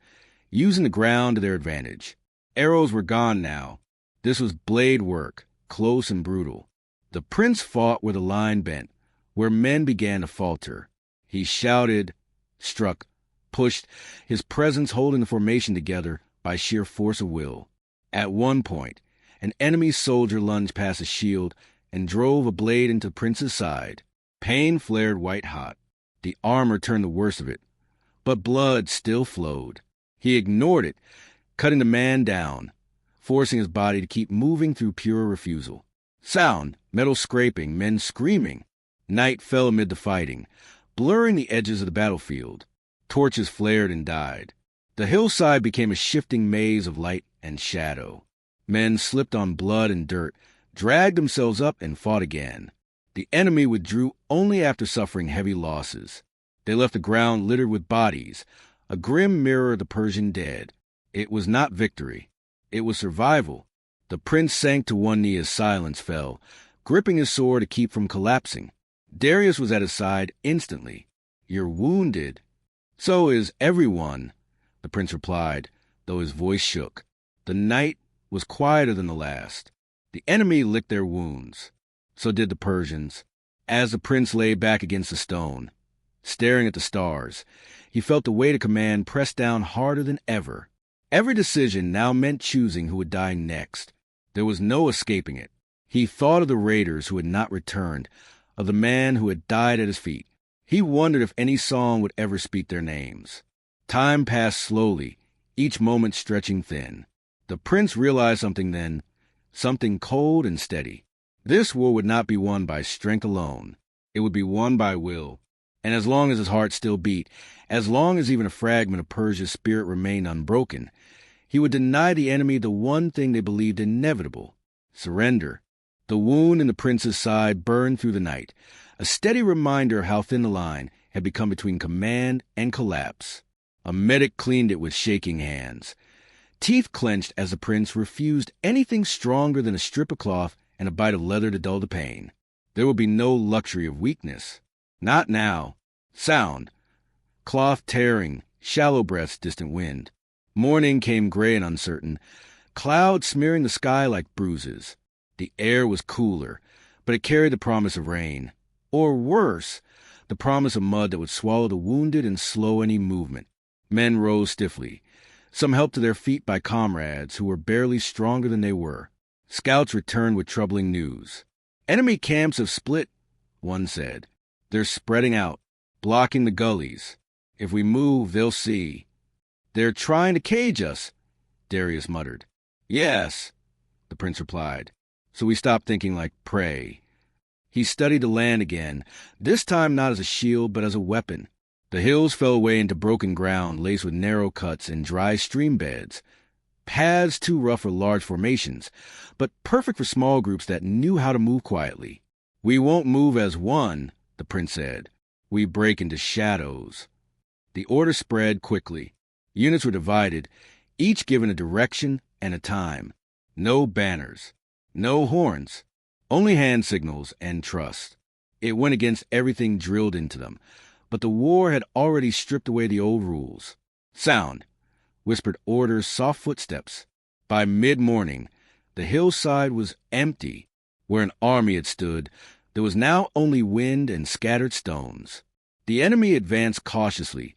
using the ground to their advantage. Arrows were gone now. This was blade work, close and brutal. The prince fought where the line bent, where men began to falter. He shouted, struck, pushed, his presence holding the formation together by sheer force of will. At one point, an enemy soldier lunged past a shield and drove a blade into the prince's side. Pain flared white-hot. The armor turned the worst of it, but blood still flowed. He ignored it, cutting the man down, forcing his body to keep moving through pure refusal. Sound, metal scraping, men screaming. Night fell amid the fighting, blurring the edges of the battlefield. Torches flared and died. The hillside became a shifting maze of light and shadow. Men slipped on blood and dirt, dragged themselves up, and fought again. The enemy withdrew only after suffering heavy losses. They left the ground littered with bodies, a grim mirror of the Persian dead. It was not victory. It was survival. The prince sank to one knee as silence fell, gripping his sword to keep from collapsing. Darius was at his side instantly. "You're wounded." "So is everyone," the prince replied, though his voice shook. The night was quieter than the last. The enemy licked their wounds. So did the Persians. As the prince lay back against the stone, staring at the stars, he felt the weight of command press down harder than ever. Every decision now meant choosing who would die next. There was no escaping it. He thought of the raiders who had not returned, of the man who had died at his feet. He wondered if any song would ever speak their names. Time passed slowly, each moment stretching thin. The prince realized something then, something cold and steady. This war would not be won by strength alone. It would be won by will. And as long as his heart still beat, as long as even a fragment of Persia's spirit remained unbroken, he would deny the enemy the one thing they believed inevitable: surrender. The wound in the prince's side burned through the night, a steady reminder of how thin the line had become between command and collapse. A medic cleaned it with shaking hands. Teeth clenched as the prince refused anything stronger than a strip of cloth and a bite of leather to dull the pain. There would be no luxury of weakness. Not now. Sound. Cloth tearing, shallow breaths, distant wind. Morning came gray and uncertain, clouds smearing the sky like bruises. The air was cooler, but it carried the promise of rain. Or worse, the promise of mud that would swallow the wounded and slow any movement. Men rose stiffly, some helped to their feet by comrades who were barely stronger than they were. Scouts returned with troubling news. "Enemy camps have split," one said. "They're spreading out, blocking the gullies. If we move, they'll see." "They're trying to cage us," Darius muttered. "Yes," the prince replied. So we stopped thinking like prey. He studied the land again, this time not as a shield but as a weapon. The hills fell away into broken ground laced with narrow cuts and dry stream beds. Paths too rough for large formations, but perfect for small groups that knew how to move quietly. "We won't move as one," the prince said. "We break into shadows." The order spread quickly. Units were divided, each given a direction and a time. No banners. No horns. Only hand signals and trust. It went against everything drilled into them, but the war had already stripped away the old rules. Sound, whispered orders, soft footsteps. By mid-morning, the hillside was empty. Where an army had stood, there was now only wind and scattered stones. The enemy advanced cautiously,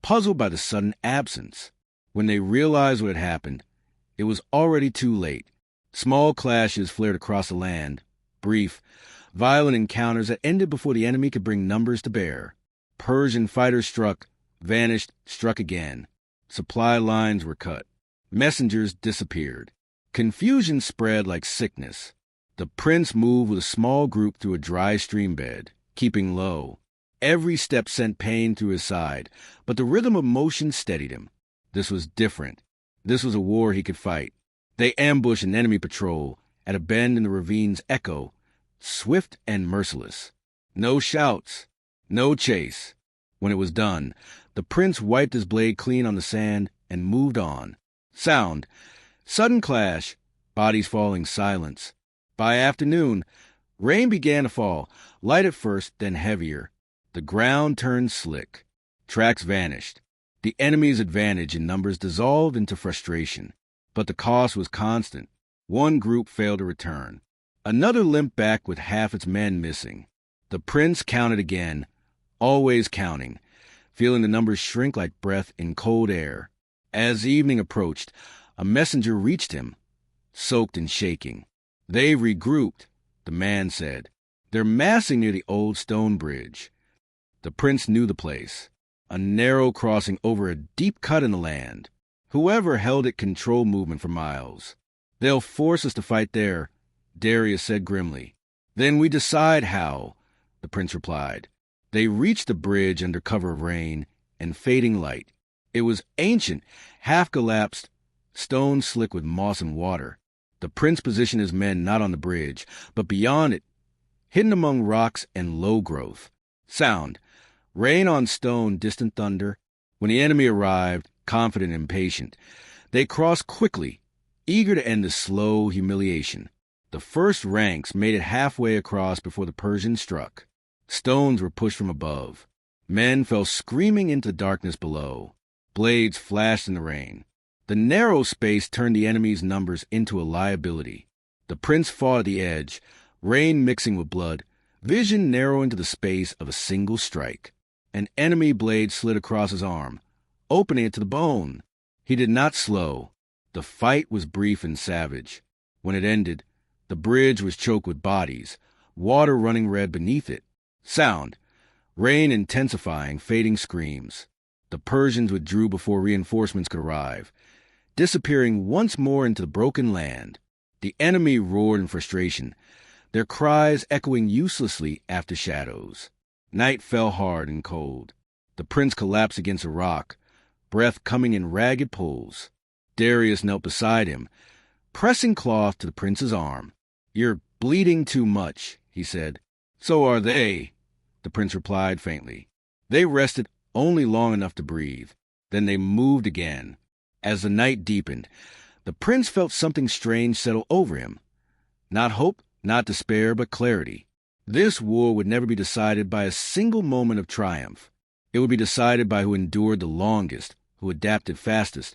puzzled by the sudden absence. When they realized what had happened, it was already too late. Small clashes flared across the land, brief, violent encounters that ended before the enemy could bring numbers to bear. Persian fighters struck, vanished, struck again. Supply lines were cut. Messengers disappeared. Confusion spread like sickness. The prince moved with a small group through a dry stream bed, keeping low. Every step sent pain through his side, but the rhythm of motion steadied him. This was different. This was a war he could fight. They ambushed an enemy patrol at a bend in the ravine's echo, swift and merciless. No shouts, no chase. When it was done, the prince wiped his blade clean on the sand and moved on. Sound, sudden clash, bodies falling, silence. By afternoon, rain began to fall, light at first, then heavier. The ground turned slick. Tracks vanished. The enemy's advantage in numbers dissolved into frustration. But the cost was constant. One group failed to return. Another limped back with half its men missing. The prince counted again, always counting, feeling the numbers shrink like breath in cold air. As evening approached, a messenger reached him, soaked and shaking. "They regrouped," the man said. "They're massing near the old stone bridge." The prince knew the place. A narrow crossing over a deep cut in the land. Whoever held it controlled movement for miles. "They'll force us to fight there," Darius said grimly. "Then we decide how," the prince replied. They reached the bridge under cover of rain and fading light. It was ancient, half-collapsed, stone slick with moss and water. The prince positioned his men not on the bridge, but beyond it, hidden among rocks and low growth. Sound, rain on stone, distant thunder. When the enemy arrived, confident and impatient, they crossed quickly, eager to end the slow humiliation. The first ranks made it halfway across before the Persians struck. Stones were pushed from above. Men fell screaming into the darkness below. Blades flashed in the rain. The narrow space turned the enemy's numbers into a liability. The prince fought at the edge, rain mixing with blood, vision narrowing to the space of a single strike. An enemy blade slid across his arm, opening it to the bone. He did not slow. The fight was brief and savage. When it ended, the bridge was choked with bodies, water running red beneath it. Sound, rain intensifying, fading screams. The Persians withdrew before reinforcements could arrive, disappearing once more into the broken land. The enemy roared in frustration, their cries echoing uselessly after shadows. Night fell hard and cold. The prince collapsed against a rock, breath coming in ragged pulls. Darius knelt beside him, pressing cloth to the prince's arm. "You're bleeding too much," he said. "So are they," the prince replied faintly. They rested only long enough to breathe. Then they moved again. As the night deepened, the prince felt something strange settle over him. Not hope, not despair, but clarity. This war would never be decided by a single moment of triumph. It would be decided by who endured the longest, who adapted fastest,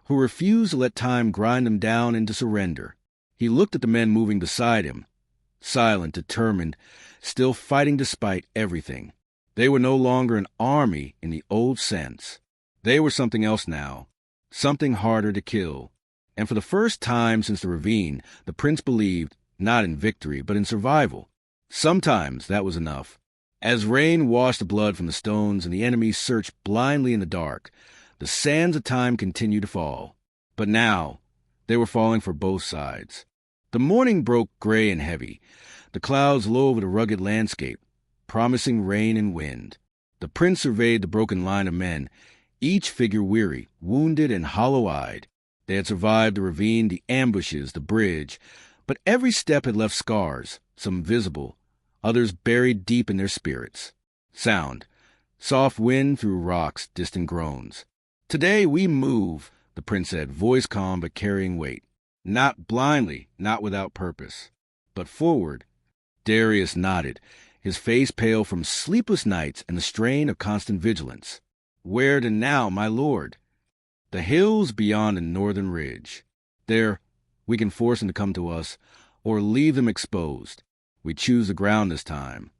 who refused to let time grind them down into surrender. He looked at the men moving beside him, silent, determined, still fighting despite everything. They were no longer an army in the old sense. They were something else now, something harder to kill. And for the first time since the ravine, the prince believed, not in victory, but in survival. Sometimes that was enough. As rain washed the blood from the stones and the enemy searched blindly in the dark, the sands of time continued to fall. But now, they were falling for both sides. The morning broke gray and heavy, the clouds low over the rugged landscape, promising rain and wind. The prince surveyed the broken line of men, each figure weary, wounded, and hollow-eyed. They had survived the ravine, the ambushes, the bridge, but every step had left scars, some visible, others buried deep in their spirits. Sound, soft wind through rocks, distant groans. "Today we move," the prince said, voice calm but carrying weight. "Not blindly, not without purpose, but forward, Darius nodded, his face pale from sleepless nights and the strain of constant vigilance. "Where to now, my lord?" "The hills beyond the northern ridge. There, we can force them to come to us, or leave them exposed. We choose the ground this time."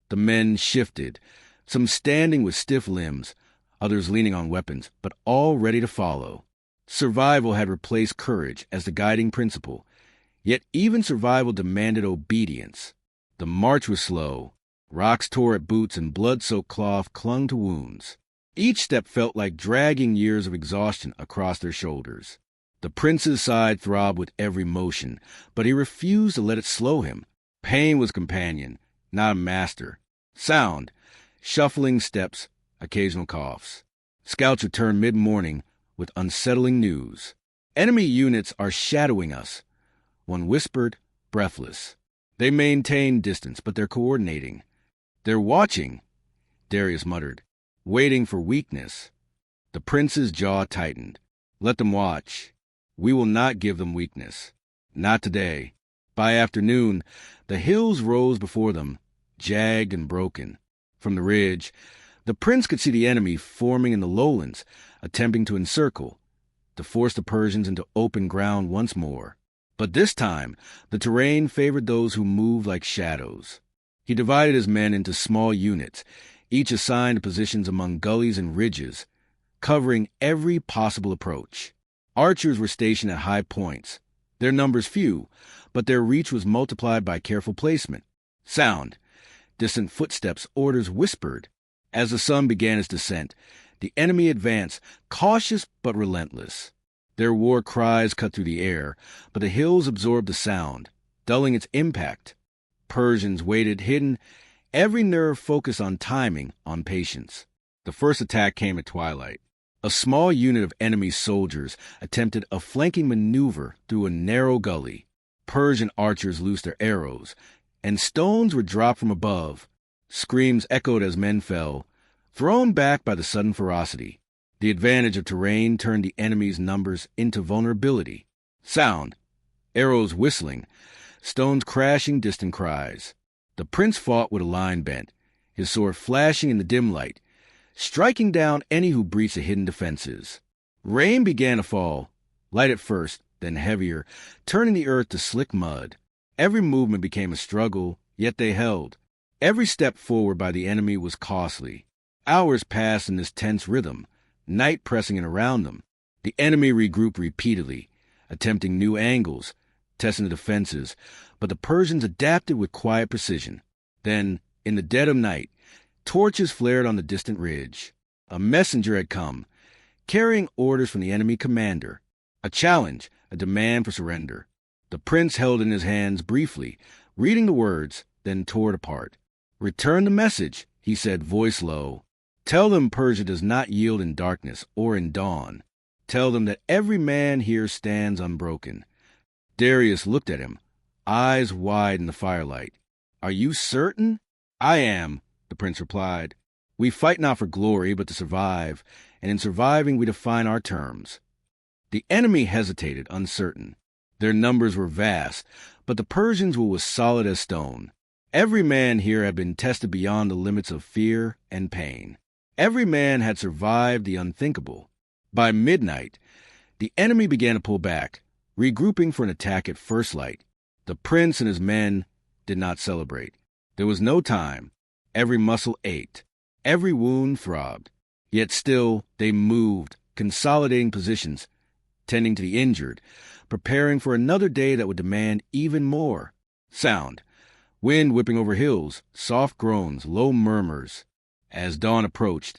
The men shifted, some standing with stiff limbs, others leaning on weapons, but all ready to follow. Survival had replaced courage as the guiding principle, yet even survival demanded obedience. The march was slow. Rocks tore at boots and blood-soaked cloth clung to wounds. Each step felt like dragging years of exhaustion across their shoulders. The prince's side throbbed with every motion, but he refused to let it slow him. Pain was companion, not a master. Sound, shuffling steps, occasional coughs. Scouts returned mid-morning with unsettling news. "Enemy units are shadowing us," one whispered, breathless. They maintain distance, but they're coordinating. "They're watching," Darius muttered, "waiting for weakness." The prince's jaw tightened. "Let them watch. We will not give them weakness. Not today." By afternoon, the hills rose before them, jagged and broken. From the ridge, the prince could see the enemy forming in the lowlands, attempting to encircle, to force the Persians into open ground once more. But this time, the terrain favored those who moved like shadows. He divided his men into small units, each assigned positions among gullies and ridges, covering every possible approach. Archers were stationed at high points, their numbers few, but their reach was multiplied by careful placement. Sound, distant footsteps, orders whispered. As the sun began its descent, the enemy advanced, cautious but relentless. Their war cries cut through the air, but the hills absorbed the sound, dulling its impact. Persians waited hidden, every nerve focused on timing, on patience. The first attack came at twilight. A small unit of enemy soldiers attempted a flanking maneuver through a narrow gully. Persian archers loosed their arrows, and stones were dropped from above. Screams echoed as men fell, thrown back by the sudden ferocity. The advantage of terrain turned the enemy's numbers into vulnerability. Sound, arrows whistling, stones crashing, distant cries. The prince fought with a line bent, his sword flashing in the dim light, striking down any who breached the hidden defenses. Rain began to fall, light at first, then heavier, turning the earth to slick mud. Every movement became a struggle, yet they held. Every step forward by the enemy was costly. Hours passed in this tense rhythm, night pressing in around them. The enemy regrouped repeatedly, attempting new angles, testing the defenses, but the Persians adapted with quiet precision. Then, in the dead of night, torches flared on the distant ridge. A messenger had come, carrying orders from the enemy commander. A challenge, a demand for surrender. The prince held in his hands briefly, reading the words, then tore it apart. "Return the message," he said, voice low. "Tell them Persia does not yield in darkness or in dawn. Tell them that every man here stands unbroken." Darius looked at him, eyes wide in the firelight. "Are you certain?" "I am," the prince replied. "We fight not for glory, but to survive, and in surviving we define our terms." The enemy hesitated, uncertain. Their numbers were vast, but the Persians were as solid as stone. Every man here had been tested beyond the limits of fear and pain. Every man had survived the unthinkable. By midnight, the enemy began to pull back, regrouping for an attack at first light. The prince and his men did not celebrate. There was no time. Every muscle ached. Every wound throbbed. Yet still, they moved, consolidating positions, tending to the injured, preparing for another day that would demand even more. Sound. Wind whipping over hills, soft groans, low murmurs. As dawn approached,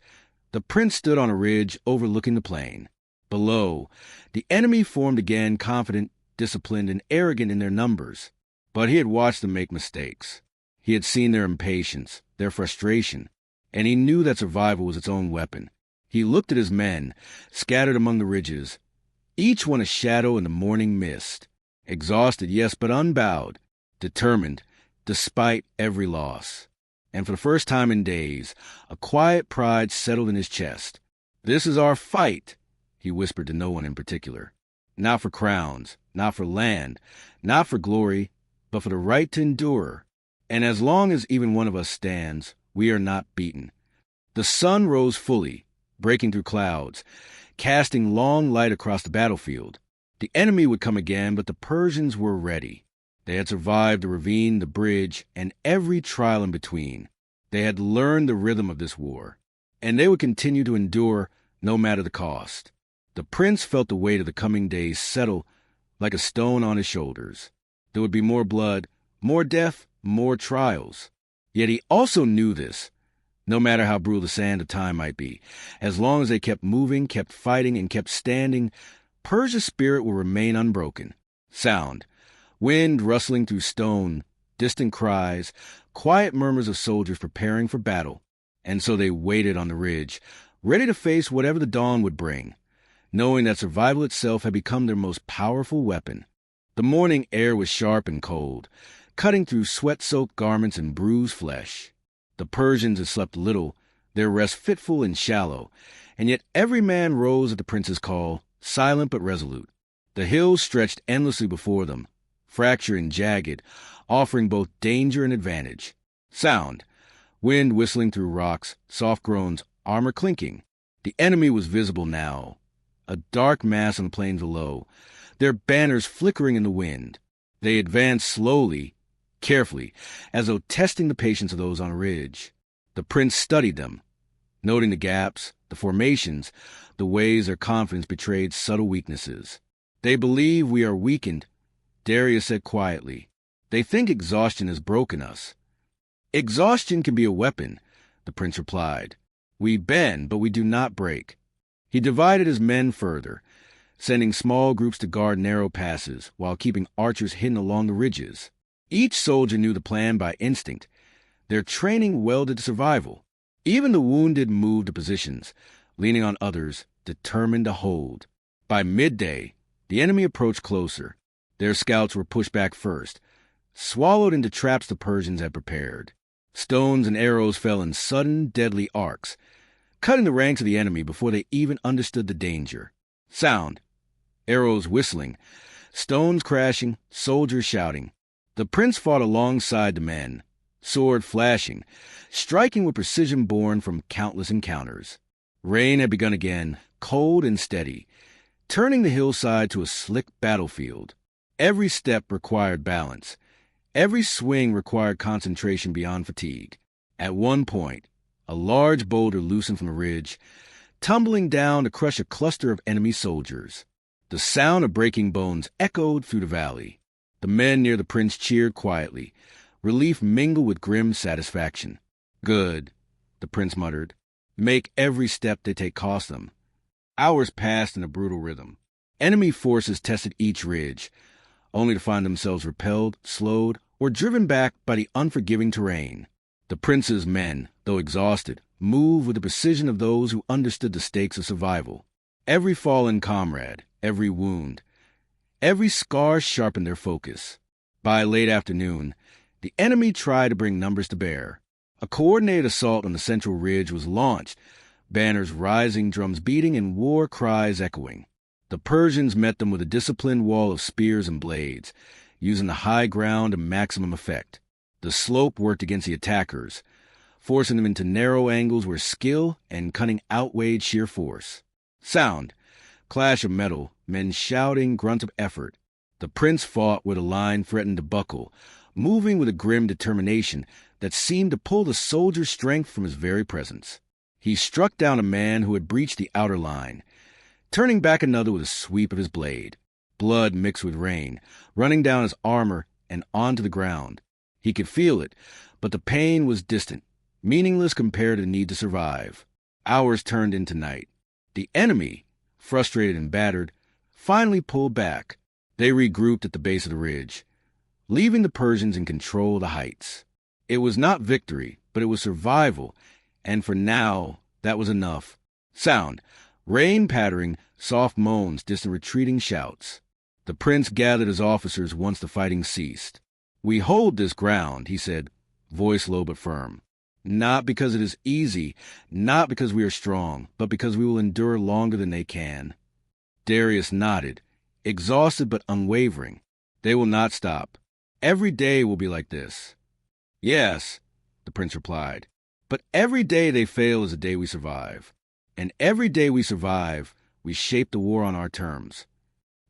the prince stood on a ridge overlooking the plain. Below, the enemy formed again, confident, disciplined, and arrogant in their numbers. But he had watched them make mistakes. He had seen their impatience, their frustration, and he knew that survival was its own weapon. He looked at his men, scattered among the ridges, each one a shadow in the morning mist. Exhausted, yes, but unbowed, determined, despite every loss. And for the first time in days, a quiet pride settled in his chest. "This is our fight," he whispered to no one in particular. "Not for crowns, not for land, not for glory, but for the right to endure." And as long as even one of us stands, we are not beaten. The sun rose fully, breaking through clouds, casting long light across the battlefield. The enemy would come again, but the Persians were ready. They had survived the ravine, the bridge, and every trial in between. They had learned the rhythm of this war, and they would continue to endure no matter the cost. The prince felt the weight of the coming days settle like a stone on his shoulders. There would be more blood, more death, more trials. Yet he also knew this. No matter how brutal the sand of time might be, as long as they kept moving, kept fighting, and kept standing, Persia's spirit will remain unbroken. Sound, wind rustling through stone, distant cries, quiet murmurs of soldiers preparing for battle. And so they waited on the ridge, ready to face whatever the dawn would bring, knowing that survival itself had become their most powerful weapon. The morning air was sharp and cold, cutting through sweat-soaked garments and bruised flesh. The Persians had slept little, their rest fitful and shallow, and yet every man rose at the prince's call, silent but resolute. The hills stretched endlessly before them, fractured and jagged, offering both danger and advantage. Sound, wind whistling through rocks, soft groans, armor clinking. The enemy was visible now, a dark mass on the plains below, their banners flickering in the wind. They advanced slowly, carefully, as though testing the patience of those on a ridge. The prince studied them, noting the gaps, the formations, the ways their confidence betrayed subtle weaknesses. They believe we are weakened, Darius said quietly. They think exhaustion has broken us. Exhaustion can be a weapon, the prince replied. We bend, but we do not break. He divided his men further, sending small groups to guard narrow passes while keeping archers hidden along the ridges. Each soldier knew the plan by instinct, their training welded to survival. Even the wounded moved to positions, leaning on others, determined to hold. By midday, the enemy approached closer. Their scouts were pushed back first, swallowed into traps the Persians had prepared. Stones and arrows fell in sudden, deadly arcs, cutting the ranks of the enemy before they even understood the danger. Sound, arrows whistling, stones crashing, soldiers shouting. The prince fought alongside the men, sword flashing, striking with precision born from countless encounters. Rain had begun again, cold and steady, turning the hillside to a slick battlefield. Every step required balance. Every swing required concentration beyond fatigue. At one point, a large boulder loosened from the ridge, tumbling down to crush a cluster of enemy soldiers. The sound of breaking bones echoed through the valley. The men near the prince cheered quietly, relief mingled with grim satisfaction. Good, the prince muttered. Make every step they take cost them. Hours passed in a brutal rhythm. Enemy forces tested each ridge, only to find themselves repelled, slowed, or driven back by the unforgiving terrain. The prince's men, though exhausted, moved with the precision of those who understood the stakes of survival. Every fallen comrade, every wound, every scar sharpened their focus. By late afternoon, the enemy tried to bring numbers to bear. A coordinated assault on the central ridge was launched, banners rising, drums beating, and war cries echoing. The Persians met them with a disciplined wall of spears and blades, using the high ground to maximum effect. The slope worked against the attackers, forcing them into narrow angles where skill and cunning outweighed sheer force. Sound, clash of metal, men shouting, grunts of effort. The prince fought where the line threatened to buckle, moving with a grim determination that seemed to pull the soldier's strength from his very presence. He struck down a man who had breached the outer line, turning back another with a sweep of his blade. Blood mixed with rain, running down his armor and onto the ground. He could feel it, but the pain was distant, meaningless compared to the need to survive. Hours turned into night. The enemy, frustrated and battered, finally pulled back. They regrouped at the base of the ridge, leaving the Persians in control of the heights. It was not victory, but it was survival, and for now, that was enough. Sound, rain pattering, soft moans, distant retreating shouts. The prince gathered his officers once the fighting ceased. We hold this ground, he said, voice low but firm. Not because it is easy, not because we are strong, but because we will endure longer than they can. Darius nodded, exhausted but unwavering. They will not stop. Every day will be like this. Yes, the prince replied. But every day they fail is a day we survive. And every day we survive, we shape the war on our terms.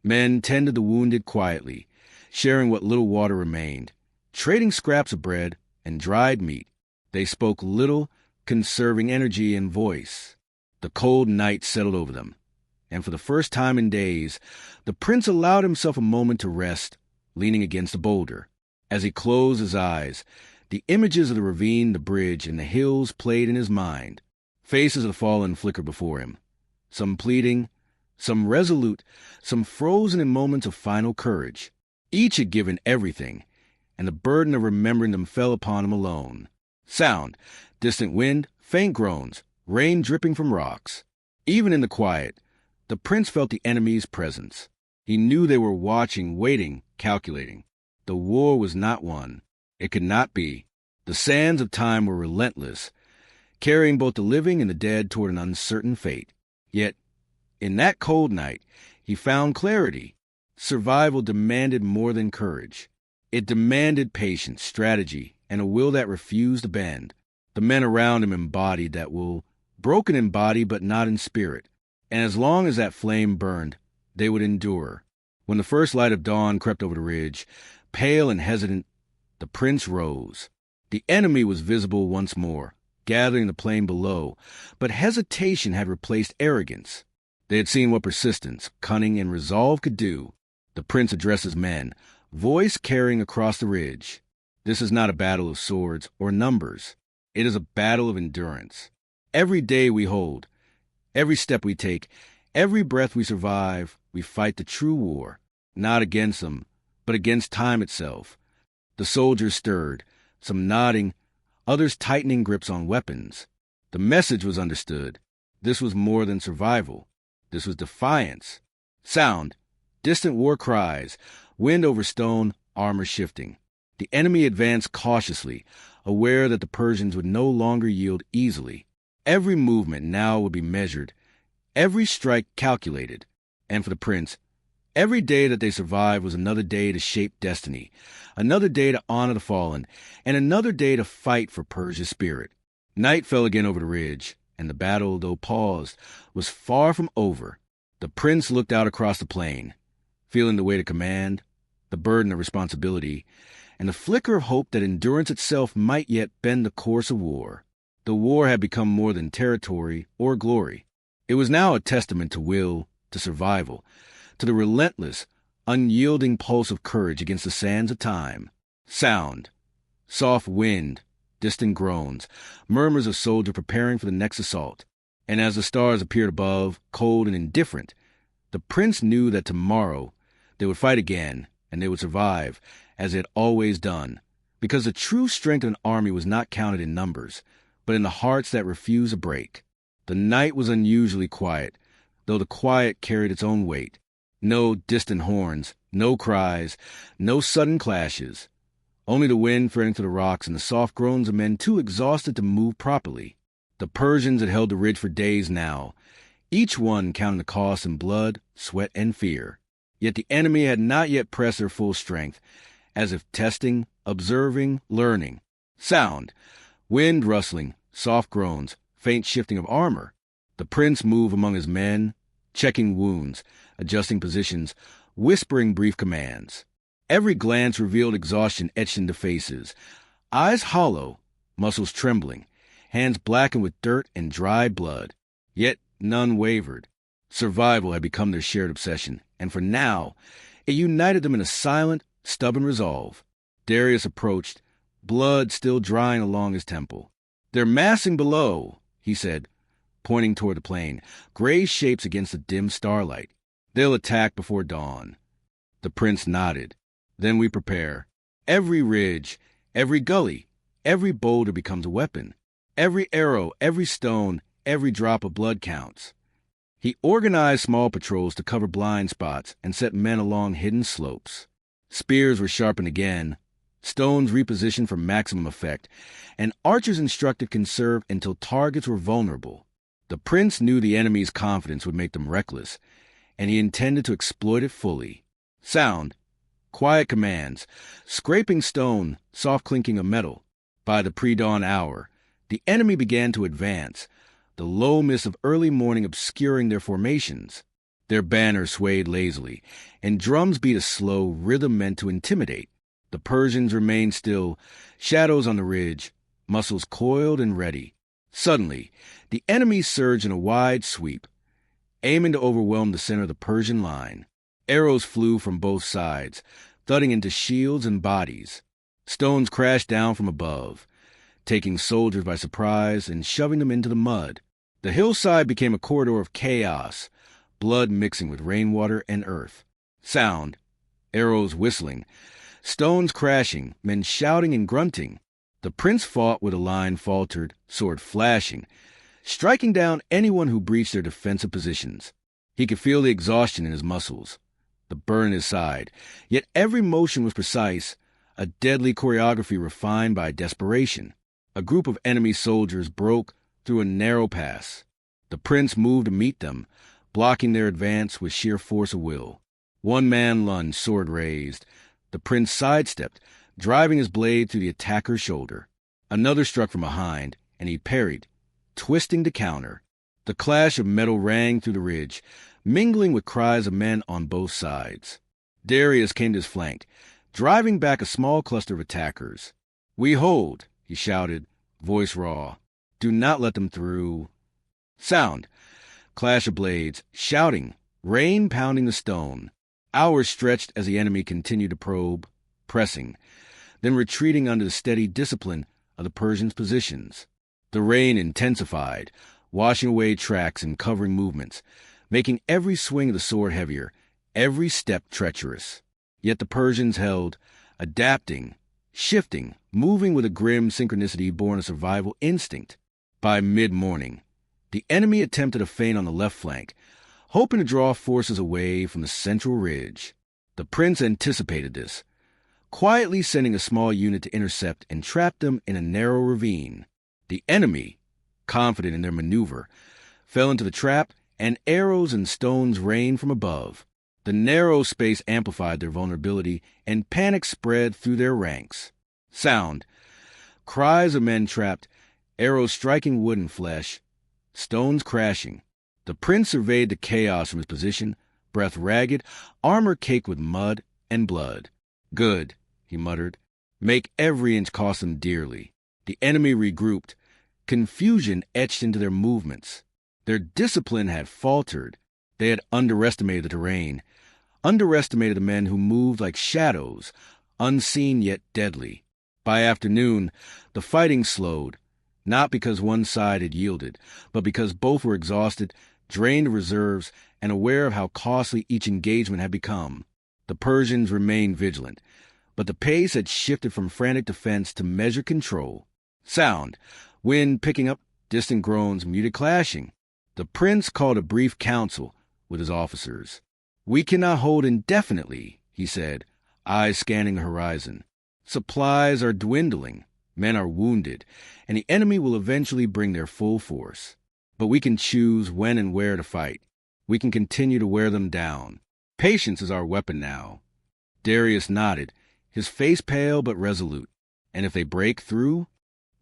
Men tended the wounded quietly, sharing what little water remained, trading scraps of bread and dried meat. They spoke little, conserving energy and voice. The cold night settled over them, and for the first time in days, the prince allowed himself a moment to rest, leaning against a boulder. As he closed his eyes, the images of the ravine, the bridge, and the hills played in his mind. Faces of the fallen flickered before him, some pleading, some resolute, some frozen in moments of final courage. Each had given everything, and the burden of remembering them fell upon him alone. Sound, distant wind, faint groans, rain dripping from rocks. Even in the quiet, the prince felt the enemy's presence. He knew they were watching, waiting, calculating. The war was not won. It could not be. The sands of time were relentless, carrying both the living and the dead toward an uncertain fate. Yet, in that cold night, he found clarity. Survival demanded more than courage. It demanded patience, strategy, and a will that refused to bend. The men around him embodied that will, broken in body but not in spirit. And as long as that flame burned, they would endure. When the first light of dawn crept over the ridge, pale and hesitant, the prince rose. The enemy was visible once more, gathering the plain below, but hesitation had replaced arrogance. They had seen what persistence, cunning, and resolve could do. The prince addressed his men, voice carrying across the ridge. This is not a battle of swords or numbers. It is a battle of endurance. Every day we hold, every step we take, every breath we survive, we fight the true war, not against them, but against time itself. The soldiers stirred, some nodding, others tightening grips on weapons. The message was understood. This was more than survival. This was defiance. Sound, distant war cries, wind over stone, armor shifting. The enemy advanced cautiously, aware that the Persians would no longer yield easily. Every movement now would be measured, every strike calculated. And for the prince, every day that they survived was another day to shape destiny, another day to honor the fallen, and another day to fight for Persia's spirit. Night fell again over the ridge, and the battle, though paused, was far from over. The prince looked out across the plain, feeling the weight of command, the burden of responsibility, and the flicker of hope that endurance itself might yet bend the course of war. The war had become more than territory or glory. It was now a testament to will, to survival, to the relentless, unyielding pulse of courage against the sands of time. Sound, soft wind, distant groans, murmurs of soldiers preparing for the next assault. And as the stars appeared above, cold and indifferent, the prince knew that tomorrow they would fight again, and they would survive, as they had always done, because the true strength of an army was not counted in numbers, but in the hearts that refused a break. The night was unusually quiet, though the quiet carried its own weight. No distant horns, no cries, no sudden clashes. Only the wind threading through the rocks and the soft groans of men too exhausted to move properly. The Persians had held the ridge for days now, each one counting the cost in blood, sweat, and fear. Yet the enemy had not yet pressed their full strength, as if testing, observing, learning. Sound, wind rustling, soft groans, faint shifting of armor. The prince moved among his men, checking wounds, adjusting positions, whispering brief commands. Every glance revealed exhaustion etched into faces, eyes hollow, muscles trembling, hands blackened with dirt and dried blood. Yet none wavered. Survival had become their shared obsession, and for now, it united them in a silent, stubborn resolve. Darius approached, blood still drying along his temple. "They're massing below," he said, pointing toward the plain, gray shapes against the dim starlight. "They'll attack before dawn." The prince nodded. "Then we prepare. Every ridge, every gully, every boulder becomes a weapon. Every arrow, every stone, every drop of blood counts." He organized small patrols to cover blind spots and set men along hidden slopes. Spears were sharpened again, stones repositioned for maximum effect, and archers instructed conserve until targets were vulnerable. The prince knew the enemy's confidence would make them reckless, and he intended to exploit it fully. Sound, quiet commands, scraping stone, soft clinking of metal. By the pre-dawn hour, the enemy began to advance, the low mist of early morning obscuring their formations. Their banners swayed lazily, and drums beat a slow rhythm meant to intimidate. The Persians remained still, shadows on the ridge, muscles coiled and ready. Suddenly, the enemy surged in a wide sweep, aiming to overwhelm the center of the Persian line. Arrows flew from both sides, thudding into shields and bodies. Stones crashed down from above, taking soldiers by surprise and shoving them into the mud. The hillside became a corridor of chaos, blood mixing with rainwater and earth. Sound, arrows whistling, stones crashing, men shouting and grunting. The prince fought with a line faltered, sword flashing, striking down anyone who breached their defensive positions. He could feel the exhaustion in his muscles, the burn in his side, yet every motion was precise, a deadly choreography refined by desperation. A group of enemy soldiers broke through a narrow pass. The prince moved to meet them, blocking their advance with sheer force of will. One man lunged, sword raised. The prince sidestepped, driving his blade through the attacker's shoulder. Another struck from behind, and he parried, twisting to counter. The clash of metal rang through the ridge, mingling with cries of men on both sides. Darius came to his flank, driving back a small cluster of attackers. "We hold," he shouted, voice raw. "Do not let them through." Sound, clash of blades, shouting, rain pounding the stone. Hours stretched as the enemy continued to probe, pressing, then retreating under the steady discipline of the Persians' positions. The rain intensified, washing away tracks and covering movements, making every swing of the sword heavier, every step treacherous. Yet the Persians held, adapting, shifting, moving with a grim synchronicity born of survival instinct. By mid-morning, the enemy attempted a feint on the left flank, hoping to draw forces away from the central ridge. The prince anticipated this, quietly sending a small unit to intercept and trap them in a narrow ravine. The enemy, confident in their maneuver, fell into the trap, and arrows and stones rained from above. The narrow space amplified their vulnerability, and panic spread through their ranks. Sound, cries of men trapped, arrows striking wood and flesh, stones crashing. The prince surveyed the chaos from his position, breath ragged, armor caked with mud and blood. "Good," he muttered. "Make every inch cost them dearly." The enemy regrouped, confusion etched into their movements. Their discipline had faltered. They had underestimated the terrain, underestimated the men who moved like shadows, unseen yet deadly. By afternoon, the fighting slowed, not because one side had yielded, but because both were exhausted, drained of reserves, and aware of how costly each engagement had become. The Persians remained vigilant, but the pace had shifted from frantic defense to measured control. Sound, wind picking up, distant groans, muted clashing. The prince called a brief council with his officers. "We cannot hold indefinitely," he said, eyes scanning the horizon. "Supplies are dwindling, men are wounded, and the enemy will eventually bring their full force. But we can choose when and where to fight. We can continue to wear them down. Patience is our weapon now." Darius nodded, his face pale but resolute. "And if they break through?"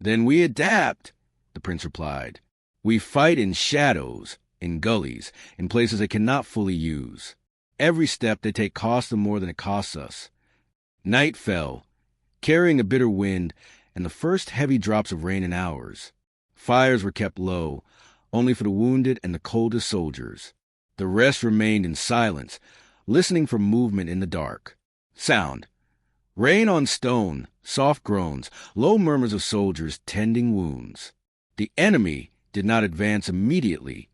"Then we adapt," the prince replied. "We fight in shadows, in gullies, in places they cannot fully use. Every step they take costs them more than it costs us." Night fell, carrying a bitter wind and the first heavy drops of rain in hours. Fires were kept low, only for the wounded and the coldest soldiers. The rest remained in silence, listening for movement in the dark. Sound, rain on stone, soft groans, low murmurs of soldiers tending wounds. The enemy did not advance immediately,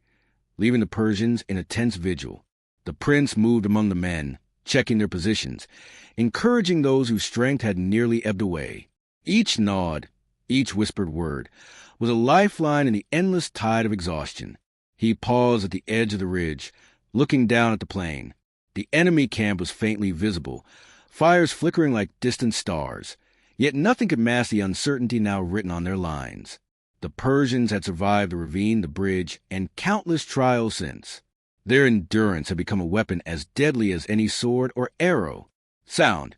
leaving the Persians in a tense vigil. The prince moved among the men, checking their positions, encouraging those whose strength had nearly ebbed away. Each nod, each whispered word, was a lifeline in the endless tide of exhaustion. He paused at the edge of the ridge, looking down at the plain. The enemy camp was faintly visible, fires flickering like distant stars, yet nothing could mask the uncertainty now written on their lines. The Persians had survived the ravine, the bridge, and countless trials since. Their endurance had become a weapon as deadly as any sword or arrow. Sound,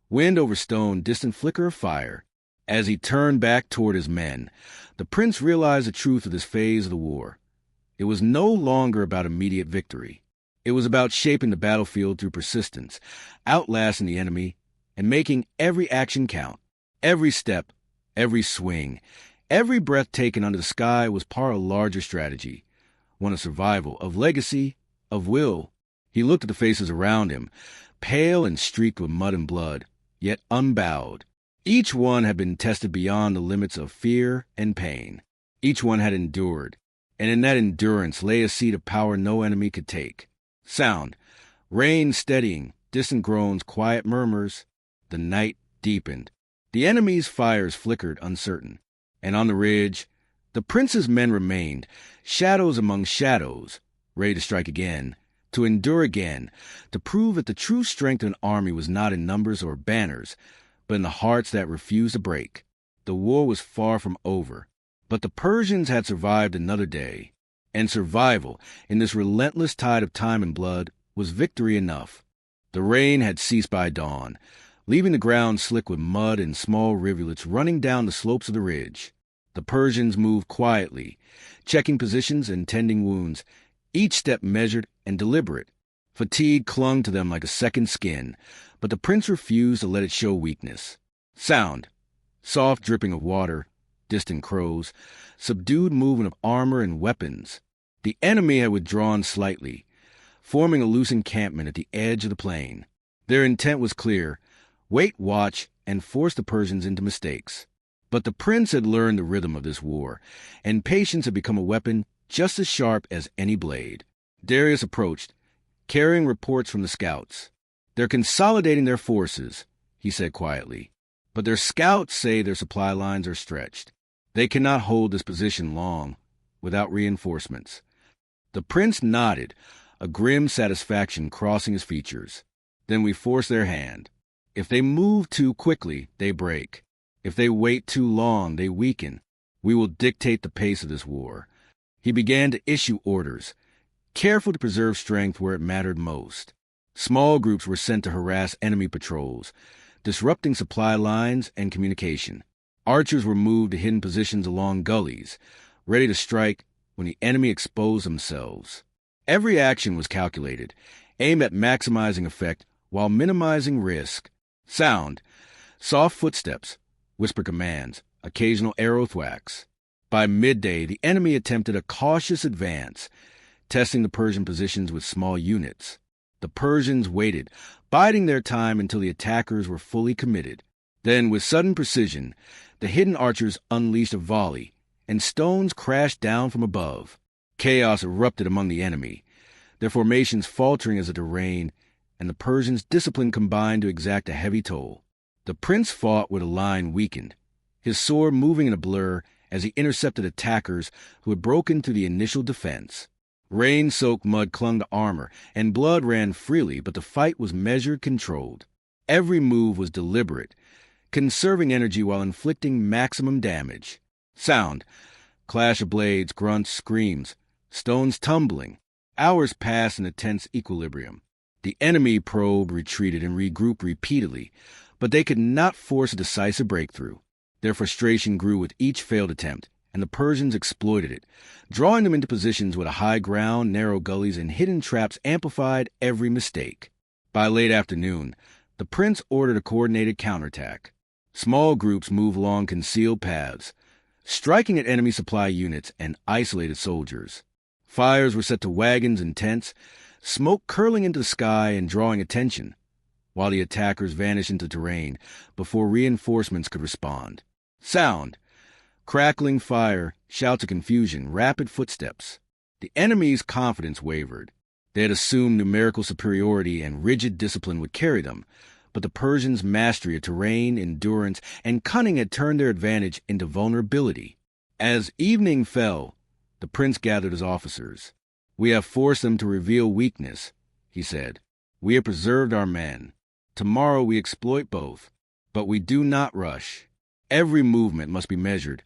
wind over stone, distant flicker of fire. As he turned back toward his men, the prince realized the truth of this phase of the war. It was no longer about immediate victory. It was about shaping the battlefield through persistence, outlasting the enemy, and making every action count. Every step, every swing, every breath taken under the sky was part of a larger strategy, one of survival, of legacy, of will. He looked at the faces around him, pale and streaked with mud and blood, yet unbowed. Each one had been tested beyond the limits of fear and pain. Each one had endured, and in that endurance lay a seat of power no enemy could take. Sound, rain steadying, distant groans, quiet murmurs. The night deepened. The enemy's fires flickered uncertain, and on the ridge, the prince's men remained, shadows among shadows, ready to strike again, to endure again, to prove that the true strength of an army was not in numbers or banners, but in the hearts that refused to break. The war was far from over, but the Persians had survived another day, and survival, in this relentless tide of time and blood, was victory enough. The rain had ceased by dawn, leaving the ground slick with mud and small rivulets running down the slopes of the ridge. The Persians moved quietly, checking positions and tending wounds, each step measured and deliberate. Fatigue clung to them like a second skin, but the prince refused to let it show weakness. Sound, soft dripping of water, distant crows, subdued movement of armor and weapons. The enemy had withdrawn slightly, forming a loose encampment at the edge of the plain. Their intent was clear: wait, watch, and force the Persians into mistakes. But the prince had learned the rhythm of this war, and patience had become a weapon just as sharp as any blade. Darius approached, carrying reports from the scouts. "They're consolidating their forces," he said quietly. "But their scouts say their supply lines are stretched. They cannot hold this position long without reinforcements." The prince nodded, a grim satisfaction crossing his features. "Then we force their hand. If they move too quickly, they break. If they wait too long, they weaken. We will dictate the pace of this war." He began to issue orders, careful to preserve strength where it mattered most. Small groups were sent to harass enemy patrols, disrupting supply lines and communication. Archers were moved to hidden positions along gullies, ready to strike when the enemy exposed themselves. Every action was calculated, aimed at maximizing effect while minimizing risk. Sound, soft footsteps, whispered commands, occasional arrow thwacks. By midday, the enemy attempted a cautious advance, testing the Persian positions with small units. The Persians waited, biding their time until the attackers were fully committed. Then, with sudden precision, the hidden archers unleashed a volley, and stones crashed down from above. Chaos erupted among the enemy, their formations faltering as it rained, and the Persians' discipline combined to exact a heavy toll. The prince fought with a line weakened, his sword moving in a blur as he intercepted attackers who had broken through the initial defense. Rain-soaked mud clung to armor, and blood ran freely, but the fight was measured, controlled. Every move was deliberate, conserving energy while inflicting maximum damage. Sound, clash of blades, grunts, screams, stones tumbling. Hours passed in a tense equilibrium. The enemy probed, retreated, and regrouped repeatedly, but they could not force a decisive breakthrough. Their frustration grew with each failed attempt, and the Persians exploited it, drawing them into positions with a high ground, narrow gullies, and hidden traps amplified every mistake. By late afternoon, the prince ordered a coordinated counterattack. Small groups moved along concealed paths, striking at enemy supply units and isolated soldiers. Fires were set to wagons and tents, smoke curling into the sky and drawing attention, while the attackers vanished into terrain before reinforcements could respond. Sound, crackling fire, shouts of confusion, rapid footsteps. The enemy's confidence wavered. They had assumed numerical superiority and rigid discipline would carry them, but the Persians' mastery of terrain, endurance, and cunning had turned their advantage into vulnerability. As evening fell, the prince gathered his officers. "We have forced them to reveal weakness," he said. "We have preserved our men. Tomorrow we exploit both, but we do not rush. Every movement must be measured,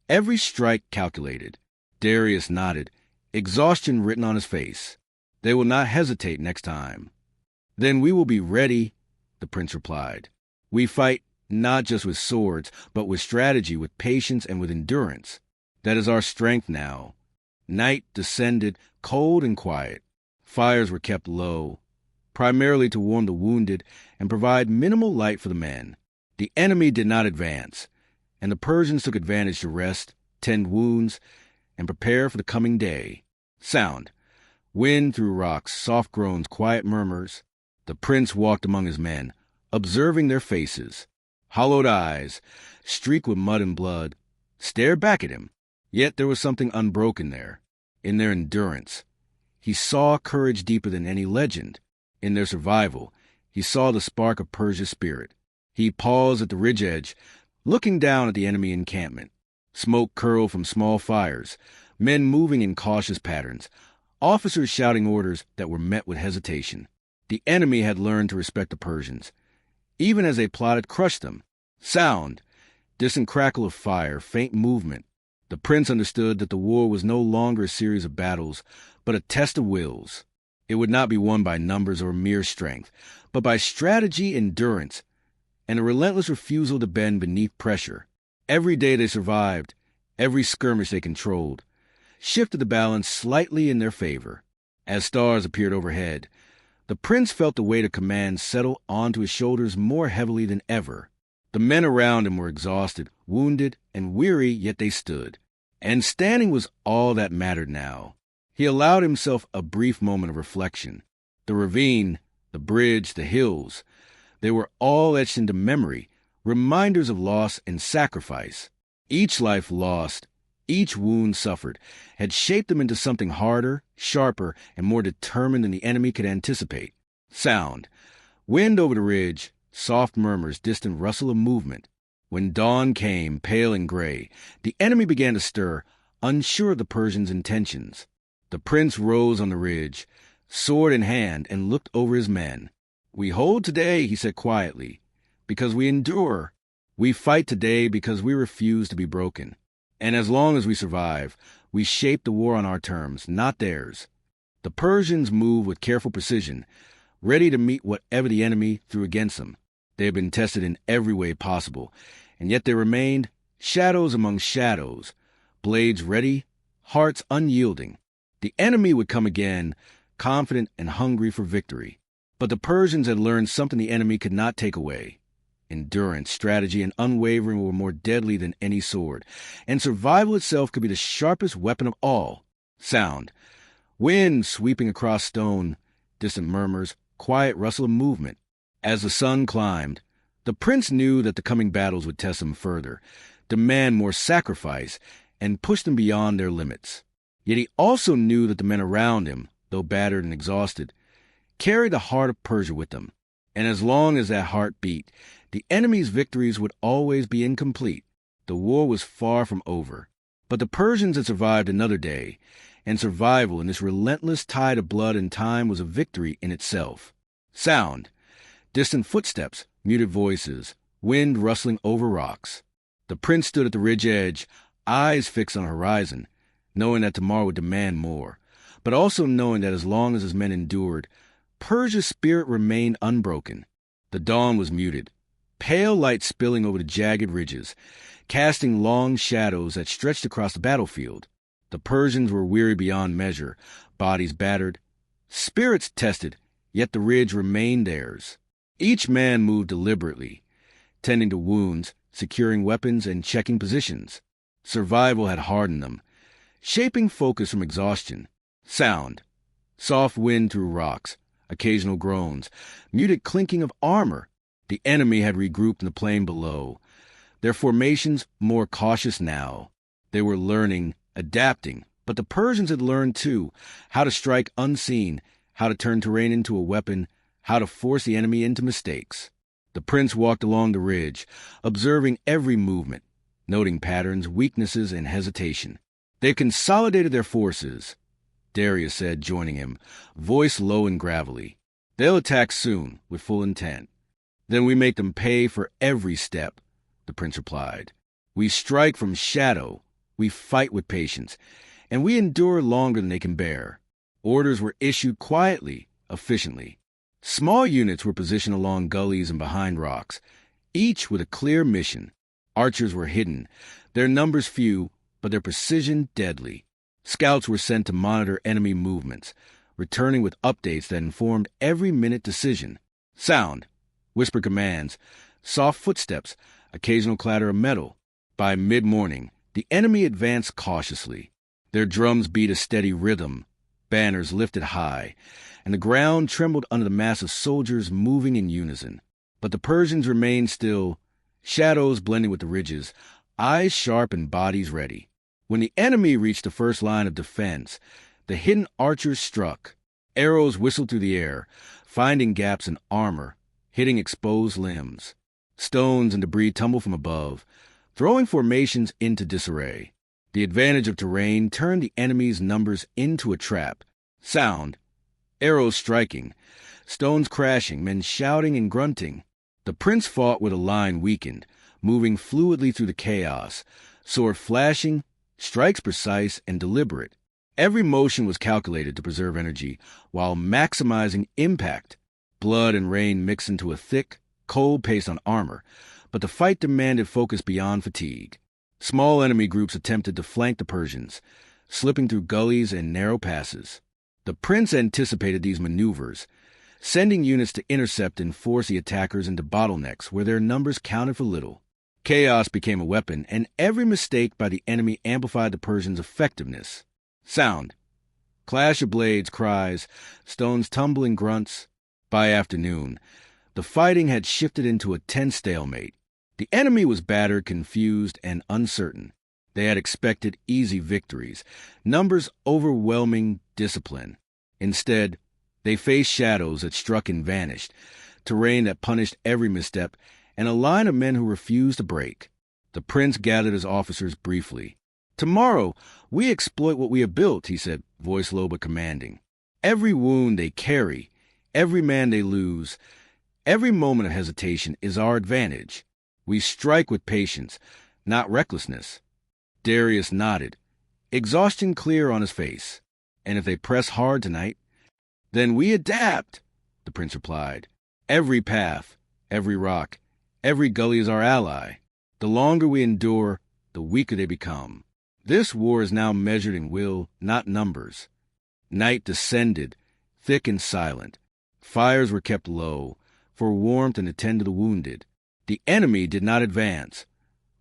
every strike calculated." Darius nodded, exhaustion written on his face. "They will not hesitate next time." "Then we will be ready," the prince replied. "We fight not just with swords, but with strategy, with patience, and with endurance. That is our strength now. Night descended, cold and quiet. Fires were kept low, primarily to warm the wounded and provide minimal light for the men. The enemy did not advance, and the Persians took advantage to rest, tend wounds, and prepare for the coming day. Sound. Wind through rocks, soft groans, quiet murmurs. The prince walked among his men, observing their faces. Hollowed eyes, streaked with mud and blood, stared back at him. Yet there was something unbroken there, in their endurance. He saw courage deeper than any legend. In their survival, he saw the spark of Persia's spirit. He paused at the ridge edge, looking down at the enemy encampment. Smoke curled from small fires, men moving in cautious patterns, officers shouting orders that were met with hesitation. The enemy had learned to respect the Persians, even as they plotted to crush them. Sound, distant crackle of fire, faint movement. The prince understood that the war was no longer a series of battles, but a test of wills. It would not be won by numbers or mere strength, but by strategy, endurance, and a relentless refusal to bend beneath pressure. Every day they survived, every skirmish they controlled, shifted the balance slightly in their favor. As stars appeared overhead, the prince felt the weight of command settle onto his shoulders more heavily than ever. The men around him were exhausted, wounded, and weary, yet they stood. And standing was all that mattered now. He allowed himself a brief moment of reflection. The ravine, the bridge, the hills, they were all etched into memory, reminders of loss and sacrifice. Each life lost, each wound suffered, had shaped them into something harder, sharper, and more determined than the enemy could anticipate. Sound. Wind over the ridge, soft murmurs, distant rustle of movement. When dawn came, pale and gray, the enemy began to stir, unsure of the Persians' intentions. The prince rose on the ridge, sword in hand, and looked over his men. "We hold today," he said quietly, "because we endure. We fight today because we refuse to be broken. And as long as we survive, we shape the war on our terms, not theirs." The Persians moved with careful precision, ready to meet whatever the enemy threw against them. They had been tested in every way possible, and yet they remained shadows among shadows, blades ready, hearts unyielding. The enemy would come again, confident and hungry for victory. But the Persians had learned something the enemy could not take away. Endurance, strategy, and unwavering were more deadly than any sword, and survival itself could be the sharpest weapon of all. Sound. Wind sweeping across stone, distant murmurs, quiet rustle of movement. As the sun climbed, the prince knew that the coming battles would test them further, demand more sacrifice, and push them beyond their limits. Yet he also knew that the men around him, though battered and exhausted, carried the heart of Persia with them. And as long as that heart beat, the enemy's victories would always be incomplete. The war was far from over. But the Persians had survived another day, and survival in this relentless tide of blood and time was a victory in itself. Sound. Distant footsteps, muted voices, wind rustling over rocks. The prince stood at the ridge edge, eyes fixed on the horizon, knowing that tomorrow would demand more, but also knowing that as long as his men endured, Persia's spirit remained unbroken. The dawn was muted, pale light spilling over the jagged ridges, casting long shadows that stretched across the battlefield. The Persians were weary beyond measure, bodies battered, spirits tested, yet the ridge remained theirs. Each man moved deliberately, tending to wounds, securing weapons, and checking positions. Survival had hardened them, shaping focus from exhaustion. Sound. Soft wind through rocks, occasional groans, muted clinking of armor. The enemy had regrouped in the plain below, their formations more cautious now. They were learning, adapting, but the Persians had learned too, how to strike unseen, how to turn terrain into a weapon, how to force the enemy into mistakes. The prince walked along the ridge, observing every movement, noting patterns, weaknesses, and hesitation. They consolidated their forces, Darius said, joining him, voice low and gravelly. "They'll attack soon, with full intent. Then we make them pay for every step," the prince replied. "We strike from shadow, we fight with patience, and we endure longer than they can bear." Orders were issued quietly, efficiently. Small units were positioned along gullies and behind rocks, each with a clear mission. Archers were hidden, their numbers few, but their precision deadly. Scouts were sent to monitor enemy movements, returning with updates that informed every minute decision. Sound, whispered commands, soft footsteps, occasional clatter of metal. By mid-morning, the enemy advanced cautiously. Their drums beat a steady rhythm, banners lifted high, and the ground trembled under the mass of soldiers moving in unison. But the Persians remained still, shadows blending with the ridges, eyes sharp and bodies ready. When the enemy reached the first line of defense, the hidden archers struck. Arrows whistled through the air, finding gaps in armor, hitting exposed limbs. Stones and debris tumbled from above, throwing formations into disarray. The advantage of terrain turned the enemy's numbers into a trap. Sound, arrows striking, stones crashing, men shouting and grunting. The prince fought with a line weakened, moving fluidly through the chaos, sword flashing, strikes precise and deliberate. Every motion was calculated to preserve energy while maximizing impact. Blood and rain mixed into a thick, cold paste on armor, but the fight demanded focus beyond fatigue. Small enemy groups attempted to flank the Persians, slipping through gullies and narrow passes. The prince anticipated these maneuvers, sending units to intercept and force the attackers into bottlenecks where their numbers counted for little. Chaos became a weapon, and every mistake by the enemy amplified the Persians' effectiveness. Sound, clash of blades, cries, stones tumbling, grunts. By afternoon, the fighting had shifted into a tense stalemate. The enemy was battered, confused, and uncertain. They had expected easy victories, numbers overwhelming discipline. Instead, they faced shadows that struck and vanished, terrain that punished every misstep, and a line of men who refused to break. The prince gathered his officers briefly. "Tomorrow, we exploit what we have built," he said, voice low but commanding. "Every wound they carry, every man they lose, every moment of hesitation is our advantage. We strike with patience, not recklessness." Darius nodded, exhaustion clear on his face. "And if they press hard tonight, then we adapt," the prince replied. "Every path, every rock, every gully is our ally. The longer we endure, the weaker they become. This war is now measured in will, not numbers." Night descended, thick and silent. Fires were kept low, for warmth and to tend to the wounded. The enemy did not advance,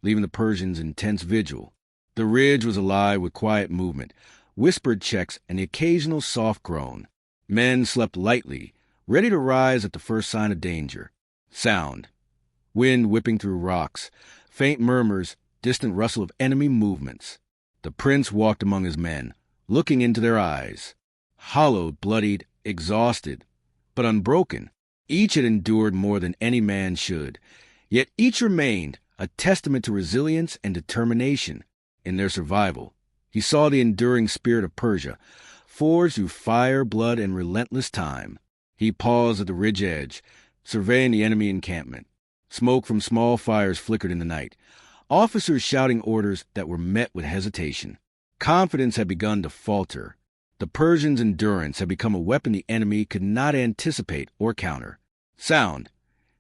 leaving the Persians in tense vigil. The ridge was alive with quiet movement, whispered checks, and the occasional soft groan. Men slept lightly, ready to rise at the first sign of danger. Sound, wind whipping through rocks, faint murmurs, distant rustle of enemy movements. The prince walked among his men, looking into their eyes. Hollowed, bloodied, exhausted, but unbroken. Each had endured more than any man should, yet each remained a testament to resilience and determination. In their survival, he saw the enduring spirit of Persia, forged through fire, blood, and relentless time. He paused at the ridge edge, surveying the enemy encampment. Smoke from small fires flickered in the night, officers shouting orders that were met with hesitation. Confidence had begun to falter. The Persians' endurance had become a weapon the enemy could not anticipate or counter. Sound,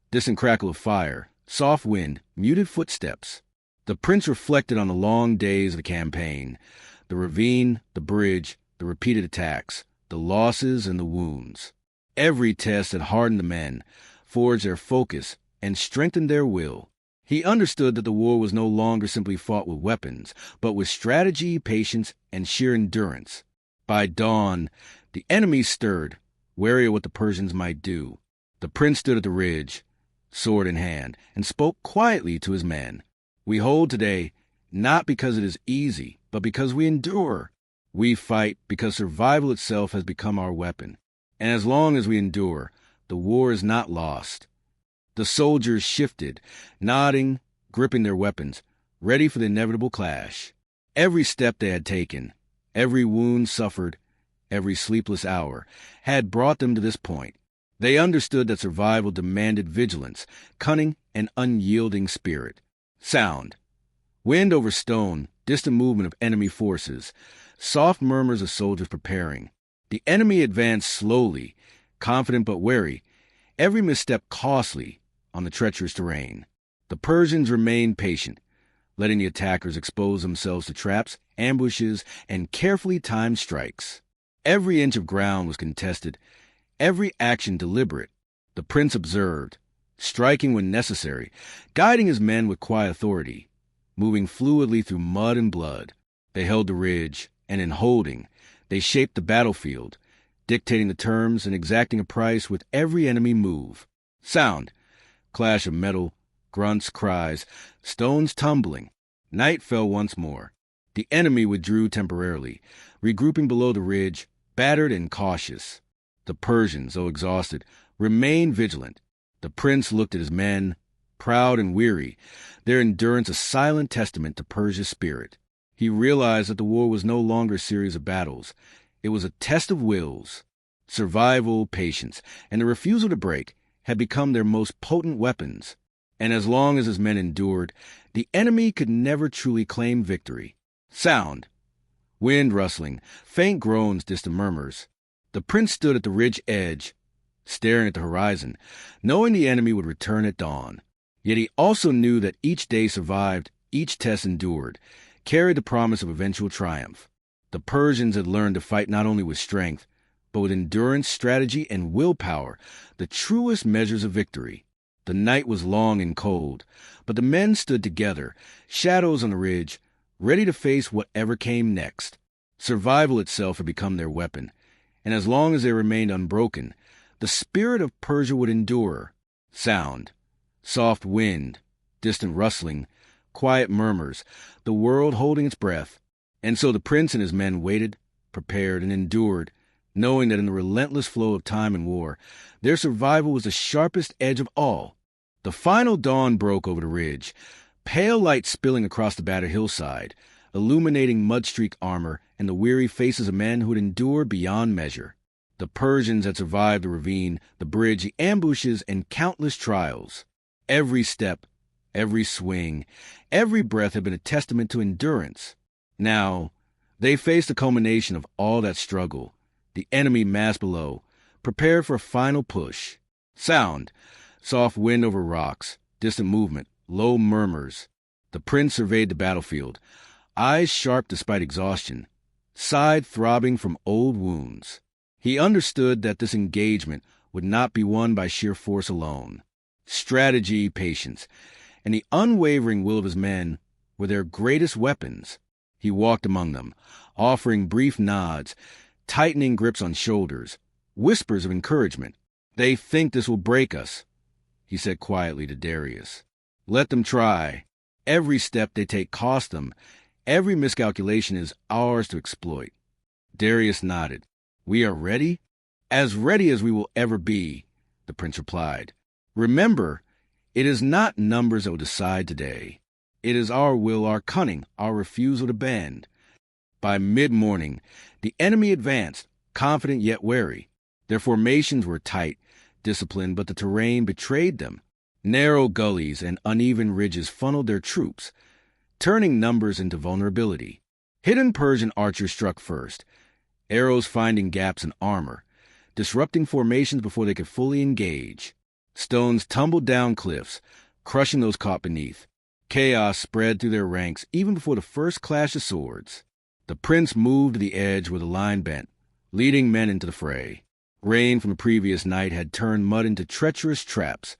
distant crackle of fire, soft wind, muted footsteps. The prince reflected on the long days of the campaign, the ravine, the bridge, the repeated attacks, the losses and the wounds. Every test had hardened the men, forged their focus, and strengthened their will. He understood that the war was no longer simply fought with weapons, but with strategy, patience, and sheer endurance. By dawn, the enemy stirred, wary of what the Persians might do. The prince stood at the ridge, sword in hand, and spoke quietly to his men. "We hold today, not because it is easy, but because we endure. We fight because survival itself has become our weapon. And as long as we endure, the war is not lost." The soldiers shifted, nodding, gripping their weapons, ready for the inevitable clash. Every step they had taken, every wound suffered, every sleepless hour, had brought them to this point. They understood that survival demanded vigilance, cunning, and unyielding spirit. Sound, wind over stone, distant movement of enemy forces, soft murmurs of soldiers preparing. The enemy advanced slowly, confident but wary, every misstep costly on the treacherous terrain. The Persians remained patient, letting the attackers expose themselves to traps, ambushes, and carefully timed strikes. Every inch of ground was contested, every action deliberate. The prince observed, striking when necessary, guiding his men with quiet authority, moving fluidly through mud and blood. They held the ridge, and in holding, they shaped the battlefield, dictating the terms and exacting a price with every enemy move. Sound, clash of metal, grunts, cries, stones tumbling. Night fell once more. The enemy withdrew temporarily, regrouping below the ridge, battered and cautious. The Persians, though exhausted, remained vigilant. The prince looked at his men, proud and weary, their endurance a silent testament to Persia's spirit. He realized that the war was no longer a series of battles. It was a test of wills. Survival, patience, and the refusal to break had become their most potent weapons. And as long as his men endured, the enemy could never truly claim victory. Sound, wind rustling, faint groans, distant murmurs. The prince stood at the ridge edge, staring at the horizon, knowing the enemy would return at dawn. Yet he also knew that each day survived, each test endured, carried the promise of eventual triumph. The Persians had learned to fight not only with strength, but with endurance, strategy, and willpower, the truest measures of victory. The night was long and cold, but the men stood together, shadows on the ridge, ready to face whatever came next. Survival itself had become their weapon, and as long as they remained unbroken, the spirit of Persia would endure. Sound, soft wind, distant rustling, quiet murmurs, the world holding its breath. And so the prince and his men waited, prepared, and endured, knowing that in the relentless flow of time and war, their survival was the sharpest edge of all. The final dawn broke over the ridge, pale light spilling across the battered hillside, illuminating mud-streaked armor and the weary faces of men who had endured beyond measure. The Persians had survived the ravine, the bridge, the ambushes, and countless trials. Every step, every swing, every breath had been a testament to endurance. Now, they faced the culmination of all that struggle, the enemy massed below, prepared for a final push. Sound, soft wind over rocks, distant movement, low murmurs. The prince surveyed the battlefield, eyes sharp despite exhaustion, side throbbing from old wounds. He understood that this engagement would not be won by sheer force alone. Strategy, patience, and the unwavering will of his men were their greatest weapons. He walked among them, offering brief nods, tightening grips on shoulders, whispers of encouragement. "They think this will break us," he said quietly to Darius. "Let them try. Every step they take costs them. Every miscalculation is ours to exploit." Darius nodded. "We are ready?" "As ready as we will ever be," the prince replied. "Remember, it is not numbers that will decide today. It is our will, our cunning, our refusal to bend." By mid-morning, the enemy advanced, confident yet wary. Their formations were tight, disciplined, but the terrain betrayed them. Narrow gullies and uneven ridges funneled their troops, turning numbers into vulnerability. Hidden Persian archers struck first, arrows finding gaps in armor, disrupting formations before they could fully engage. Stones tumbled down cliffs, crushing those caught beneath. Chaos spread through their ranks even before the first clash of swords. The prince moved to the edge where the line bent, leading men into the fray. Rain from the previous night had turned mud into treacherous traps,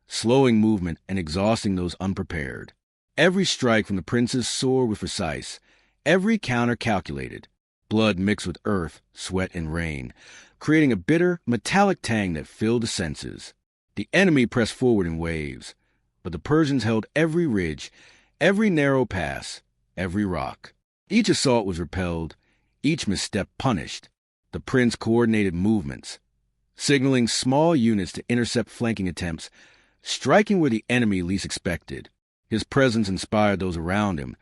slowing movement and exhausting those unprepared. Every strike from the prince's sword was precise, every counter calculated. Blood mixed with earth, sweat, and rain, creating a bitter, metallic tang that filled the senses. The enemy pressed forward in waves, but the Persians held every ridge, every narrow pass, every rock. Each assault was repelled, each misstep punished. The prince coordinated movements, signaling small units to intercept flanking attempts, striking where the enemy least expected. His presence inspired those around him,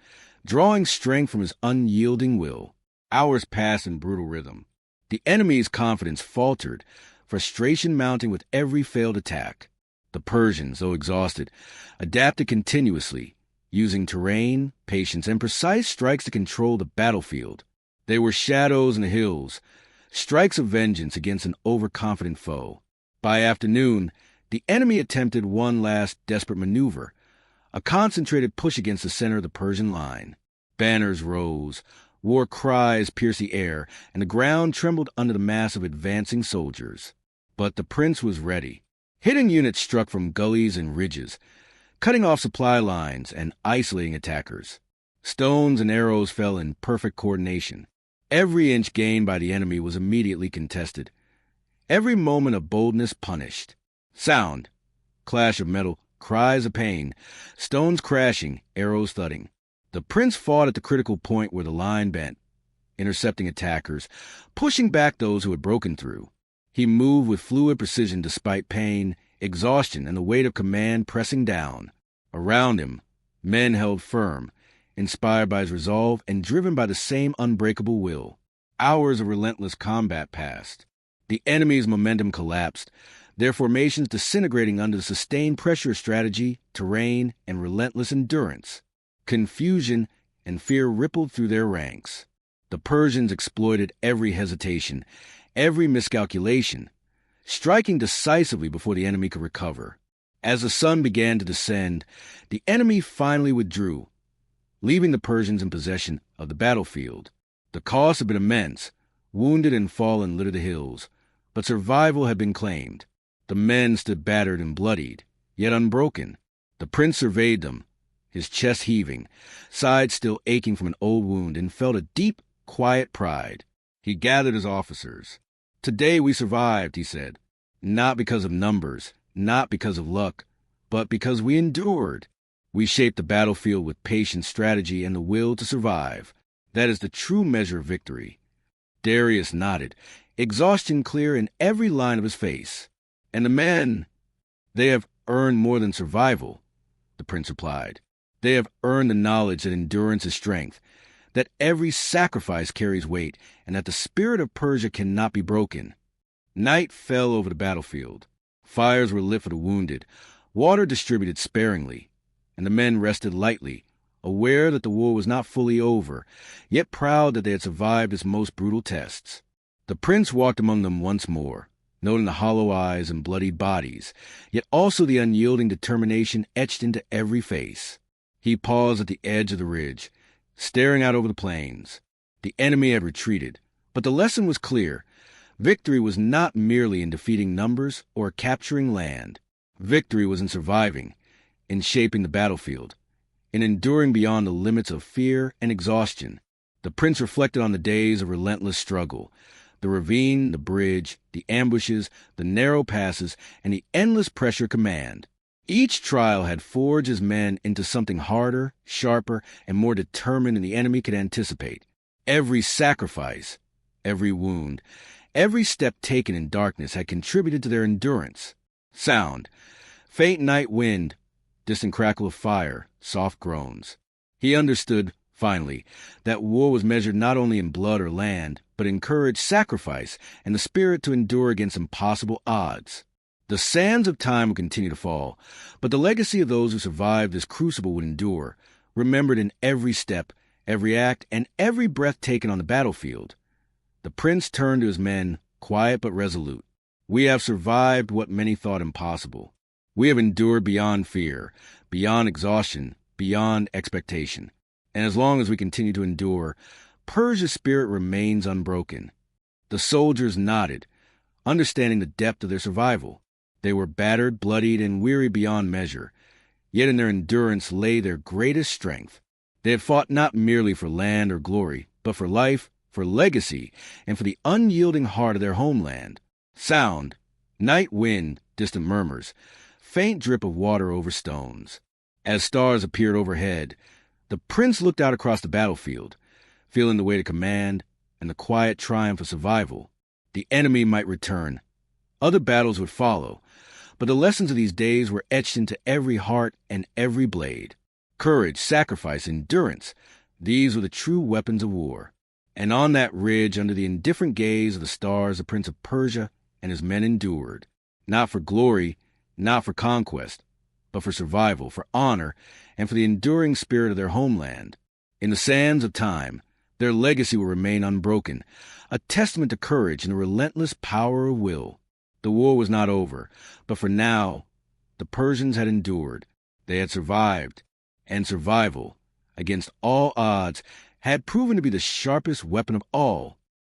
drawing strength from his unyielding will. Hours passed in brutal rhythm. The enemy's confidence faltered, frustration mounting with every failed attack. The Persians, though exhausted, adapted continuously, using terrain, patience, and precise strikes to control the battlefield. They were shadows in the hills, strikes of vengeance against an overconfident foe. By afternoon, the enemy attempted one last desperate maneuver, a concentrated push against the center of the Persian line. Banners rose, war cries pierced the air, and the ground trembled under the mass of advancing soldiers. But the prince was ready. Hidden units struck from gullies and ridges, cutting off supply lines and isolating attackers. Stones and arrows fell in perfect coordination. Every inch gained by the enemy was immediately contested. Every moment of boldness punished. Sound, clash of metal, cries of pain, stones crashing, arrows thudding. The prince fought at the critical point where the line bent, intercepting attackers, pushing back those who had broken through. He moved with fluid precision despite pain, exhaustion, and the weight of command pressing down. Around him, men held firm, inspired by his resolve and driven by the same unbreakable will. Hours of relentless combat passed. The enemy's momentum collapsed, their formations disintegrating under the sustained pressure of strategy, terrain, and relentless endurance. Confusion and fear rippled through their ranks. The Persians exploited every hesitation, every miscalculation, striking decisively before the enemy could recover. As the sun began to descend, the enemy finally withdrew, leaving the Persians in possession of the battlefield. The cost had been immense. Wounded and fallen littered the hills, but survival had been claimed. The men stood battered and bloodied, yet unbroken. The prince surveyed them, his chest heaving, sides still aching from an old wound, and felt a deep, quiet pride. He gathered his officers. "Today we survived," he said, "not because of numbers, not because of luck, but because we endured. We shaped the battlefield with patience, strategy, and the will to survive. That is the true measure of victory." Darius nodded, exhaustion clear in every line of his face. "And the men, they have earned more than survival," the prince replied. "They have earned the knowledge that endurance is strength, that every sacrifice carries weight, and that the spirit of Persia cannot be broken." Night fell over the battlefield. Fires were lit for the wounded, water distributed sparingly, and the men rested lightly, aware that the war was not fully over, yet proud that they had survived its most brutal tests. The prince walked among them once more, noting the hollow eyes and bloodied bodies, yet also the unyielding determination etched into every face. He paused at the edge of the ridge, staring out over the plains. The enemy had retreated, but the lesson was clear. Victory was not merely in defeating numbers or capturing land. Victory was in surviving, in shaping the battlefield, in enduring beyond the limits of fear and exhaustion. The prince reflected on the days of relentless struggle, the ravine, the bridge, the ambushes, the narrow passes, and the endless pressure command. Each trial had forged his men into something harder, sharper, and more determined than the enemy could anticipate. Every sacrifice, every wound, every step taken in darkness had contributed to their endurance. Sound, faint night wind, distant crackle of fire, soft groans. He understood, finally, that war was measured not only in blood or land, but in courage, sacrifice, and the spirit to endure against impossible odds. The sands of time would continue to fall, but the legacy of those who survived this crucible would endure, remembered in every step, every act, and every breath taken on the battlefield. The prince turned to his men, quiet but resolute. "We have survived what many thought impossible. We have endured beyond fear, beyond exhaustion, beyond expectation. And as long as we continue to endure, Persia's spirit remains unbroken." The soldiers nodded, understanding the depth of their survival. They were battered, bloodied, and weary beyond measure, yet in their endurance lay their greatest strength. They had fought not merely for land or glory, but for life, for legacy, and for the unyielding heart of their homeland. Sound, night wind, distant murmurs, faint drip of water over stones. As stars appeared overhead, the prince looked out across the battlefield, feeling the weight of command and the quiet triumph of survival. The enemy might return. Other battles would follow, but the lessons of these days were etched into every heart and every blade. Courage, sacrifice, endurance, these were the true weapons of war. And on that ridge, under the indifferent gaze of the stars, the Prince of Persia and his men endured, not for glory, not for conquest, but for survival, for honor, and for the enduring spirit of their homeland. In the sands of time, their legacy will remain unbroken, a testament to courage and the relentless power of will. The war was not over, but for now, the Persians had endured. They had survived, and survival, against all odds, had proven to be the sharpest weapon of all.